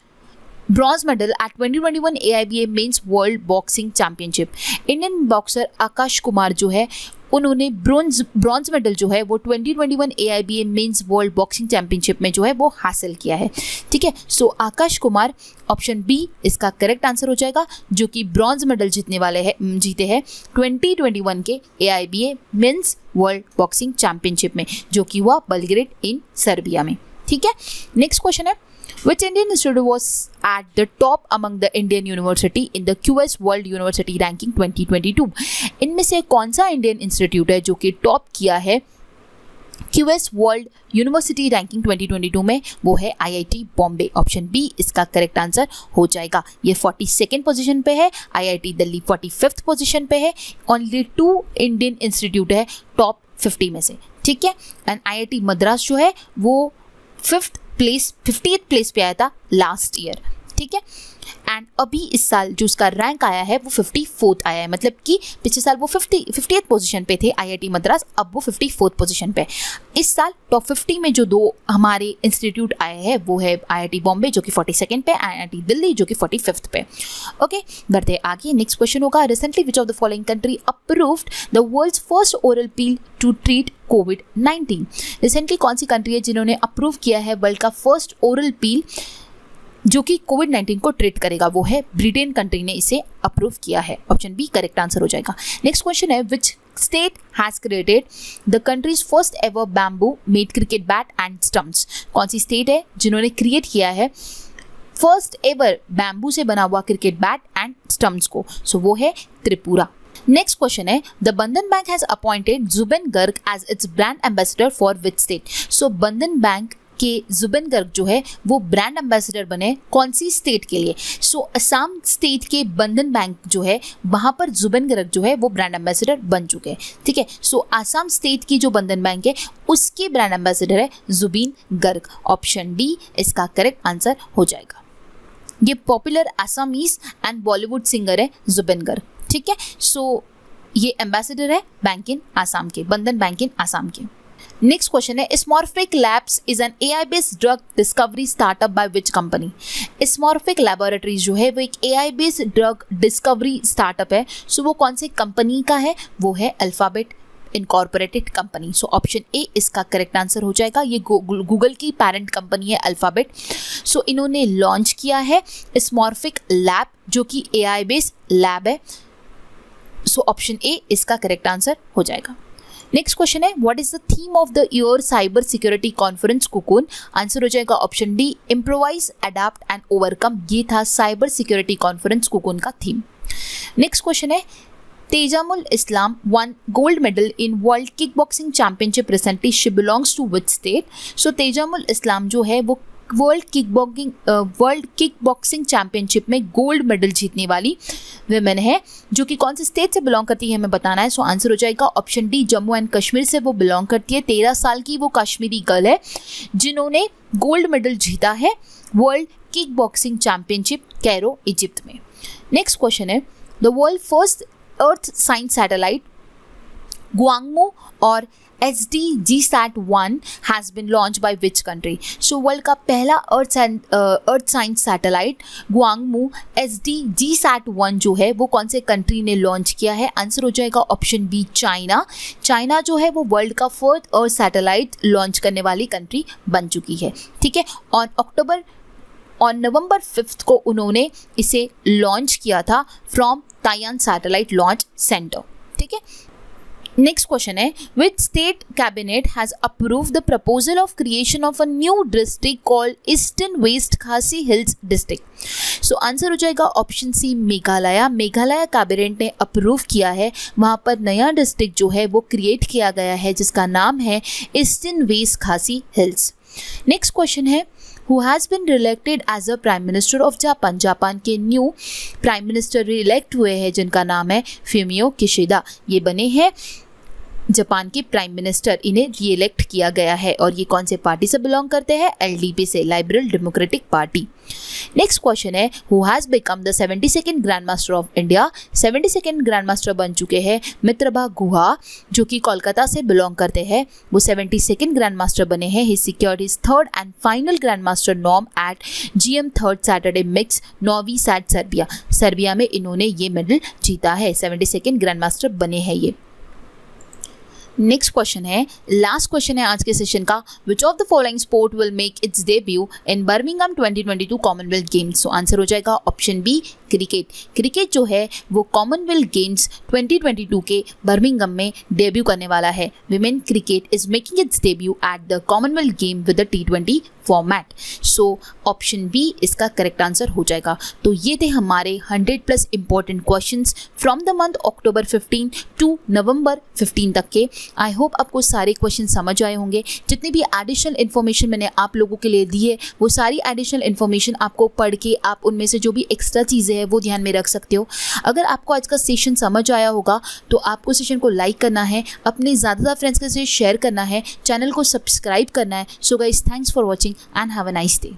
bronze medal at 2021 AIBA men's world boxing championship. Indian boxer Akash Kumar जो है उन्होंने ब्रॉन्ज मेडल जो है वो 2021 AIBA men's world boxing championship में जो है वो हासिल किया है। ठीक है, सो आकाश कुमार ऑप्शन बी इसका करेक्ट आंसर हो जाएगा, जो कि ब्रॉन्ज मेडल जीते हैं 2021 के AIBA men's world boxing championship में, जो कि हुआ बेलग्रेड इन सर्बिया में। ठीक है, नेक्स्ट क्वेश्चन है, Which Indian institute was at the top among the Indian university in the QS World University Ranking 2022? इनमें से कौन सा इंडियन इंस्टीट्यूट है जो कि टॉप किया है QS वर्ल्ड यूनिवर्सिटी रैंकिंग 2022 में? वो है IIT बॉम्बे। ऑप्शन बी इसका करेक्ट आंसर हो जाएगा। ये 42nd पोजीशन पे है, IIT दिल्ली 45th पोजीशन पे है। ओनली 2 इंडियन इंस्टीट्यूट है टॉप 50 में से। ठीक है, एंड IIT मद्रास जो है वो 50th प्लेस पे आया था लास्ट ईयर। ठीक है, एंड अभी इस साल जो उसका रैंक आया है वो 54th आया है, मतलब कि पिछले साल वो 50th पोजीशन पे थे IIT मद्रास, अब वो 54th पोजीशन पे। इस साल टॉप 50 में जो 2 हमारे इंस्टीट्यूट आए हैं वो है IIT बॉम्बे जो कि 42nd पे, IIT दिल्ली जो कि 45th पे। ओके, बढ़ते आगे। नेक्स्ट क्वेश्चन होगा, recently which of the following country approved the world's first oral pill to treat कोविड-19? रिसेंटली कौन सी कंट्री है जिन्होंने अप्रूव किया है वर्ल्ड का फर्स्ट ओरल पील जो कि कोविड-19 को ट्रीट करेगा? वो है ब्रिटेन कंट्री ने इसे अप्रूव किया है। ऑप्शन बी करेक्ट आंसर हो जाएगा। नेक्स्ट क्वेश्चन है, which state has created the countries first ever bamboo made cricket bat and stumps? कौन सी स्टेट है जिन्होंने क्रिएट किया है फर्स्ट एवर बैम्बू से बना हुआ क्रिकेट बैट एंड स्टम्प्स को? सो वो है त्रिपुरा। नेक्स्ट क्वेश्चन है, the Bandhan bank has appointed Zubeen Garg as its brand ambassador for which state? So Bandhan bank के जुबिन गर्ग जो है वो ब्रांड एम्बेसडर बने कौन सी स्टेट के लिए? सो असम स्टेट के बंधन बैंक जो है वहां पर जुबिन गर्ग जो है वो ब्रांड एम्बेसडर बन चुके हैं। ठीक है, सो असम स्टेट की जो बंधन बैंक है उसके ब्रांड एम्बेसडर है जुबिन गर्ग। ऑप्शन डी इसका करेक्ट आंसर हो जाएगा। ये popular Assamese and Bollywood singer है जुबिन गर्ग। ठीक है, सो ये एम्बेसडर है बैंक इन आसाम के, बंधन बैंक इन आसाम के। नेक्स्ट क्वेश्चन है, Smorphic labs is an AI based drug discovery startup by which company? Smorphic laboratories जो है वो एक AI based drug discovery startup है। सो वो कौन से कंपनी का है? वो है alphabet incorporated company. So option A इसका करेक्ट आंसर हो जाएगा। ये गूगल की पेरेंट कंपनी है अल्फाबेट। सो इन्होंने लॉन्च किया है स्मॉर्फिक लैब जो कि AI बेस्ड लैब है। सो ऑप्शन ए इसका करेक्ट आंसर हो जाएगा। नेक्स्ट क्वेश्चन है, what is the theme of the year cyber security conference cocoon? Answer हो जाएगा option D, improvise, adapt and overcome. ये था साइबर सिक्योरिटी कॉन्फ्रेंस कुकून का थीम। नेक्स्ट क्वेश्चन है, Tajamul Islam won gold medal in world kick boxing championship recently, she belongs to which state? So Tajamul Islam जो है वो world kick boxing championship में gold medal जीतने वाली विमेन है, जो कि कौन से स्टेट से बिलोंग करती है हमें बताना है। सो आंसर हो जाएगा option D, Jammu and Kashmir से वो बिलोंग करती है। 13 साल की वो कश्मीरी गर्ल है जिन्होंने गोल्ड मेडल जीता है world kick boxing championship Cairo Egypt में। नेक्स्ट क्वेश्चन है, the world first earth science satellite Guangmu और SDGsat-1 has been launched by which country? So world का पहला अर्थ साइंस सैटेलाइट गुआंगमो SDGsat-1 जो है वो कौन से कंट्री ने लॉन्च किया है? आंसर हो जाएगा ऑप्शन बी, चाइना। चाइना जो है वो वर्ल्ड का फर्स्ट अर्थ सैटेलाइट लॉन्च करने वाली कंट्री बन चुकी है। ठीक है, और नवंबर 5 को उन्होंने इसे लॉन्च किया था from Taiyuan satellite launch centre. ठीक है, नेक्स्ट क्वेश्चन है, which state cabinet has approved the proposal of creation of a new district called eastern west Khasi hills district? So answer हो जाएगा option C, Meghalaya. Meghalaya cabinet ने approve किया है, वहाँ पर नया डिस्ट्रिक्ट जो है वो क्रिएट किया गया है जिसका नाम है eastern west Khasi hills. Next question है, who has been re-elected as a prime minister of Japan? Japan के न्यू प्राइम मिनिस्टर इलेक्ट हुए हैं जिनका नाम है फ्यूमियो किशिदा। ये बने हैं जापान के प्राइम मिनिस्टर, इन्हें री इलेक्ट किया गया है। और ये कौन से पार्टी से बिलोंग करते हैं? LDP से, liberal democratic party. Next question है, who has become the 72nd grand master of India? 72nd grand master बन चुके हैं मित्रभा गुहा जो कि कोलकाता से बिलोंग करते हैं। वो 72nd ग्रैंड मास्टर बने हैं। He secured his third and final grand master norm at GM third Saturday mix Novi Sad Serbia. Serbia में इन्होंने ये मेडल जीता है। 72nd ग्रैंड मास्टर बने हैं ये। नेक्स्ट क्वेश्चन है, लास्ट क्वेश्चन है आज के सेशन का, विच of the following sport will make it's debut in Birmingham 2022 Commonwealth games. So answer हो जाएगा ऑप्शन बी क्रिकेट। क्रिकेट जो है वो कॉमनवेल्थ गेम्स 2022 के बर्मिंघम में डेब्यू करने वाला है। Women cricket is making its debut at the commonwealth game with the T20 format. So option B इसका करेक्ट आंसर हो जाएगा। तो ये थे हमारे 100+ important questions from the month October 15 to November 15 तक के। आई होप आपको सारे क्वेश्चन समझ आए होंगे। जितनी भी एडिशनल इन्फॉर्मेशन मैंने आप लोगों के लिए दी है वो सारी एडिशनल इन्फॉर्मेशन आपको पढ़ के आप उनमें से जो भी एक्स्ट्रा चीज़ें हैं वो ध्यान में रख सकते हो। अगर आपको आज का सेशन समझ आया होगा तो आपको सेशन को लाइक करना है, अपने ज़्यादा फ्रेंड्स के साथ शेयर करना है, चैनल को सब्सक्राइब करना है। So guys, thanks for watching and have a nice day.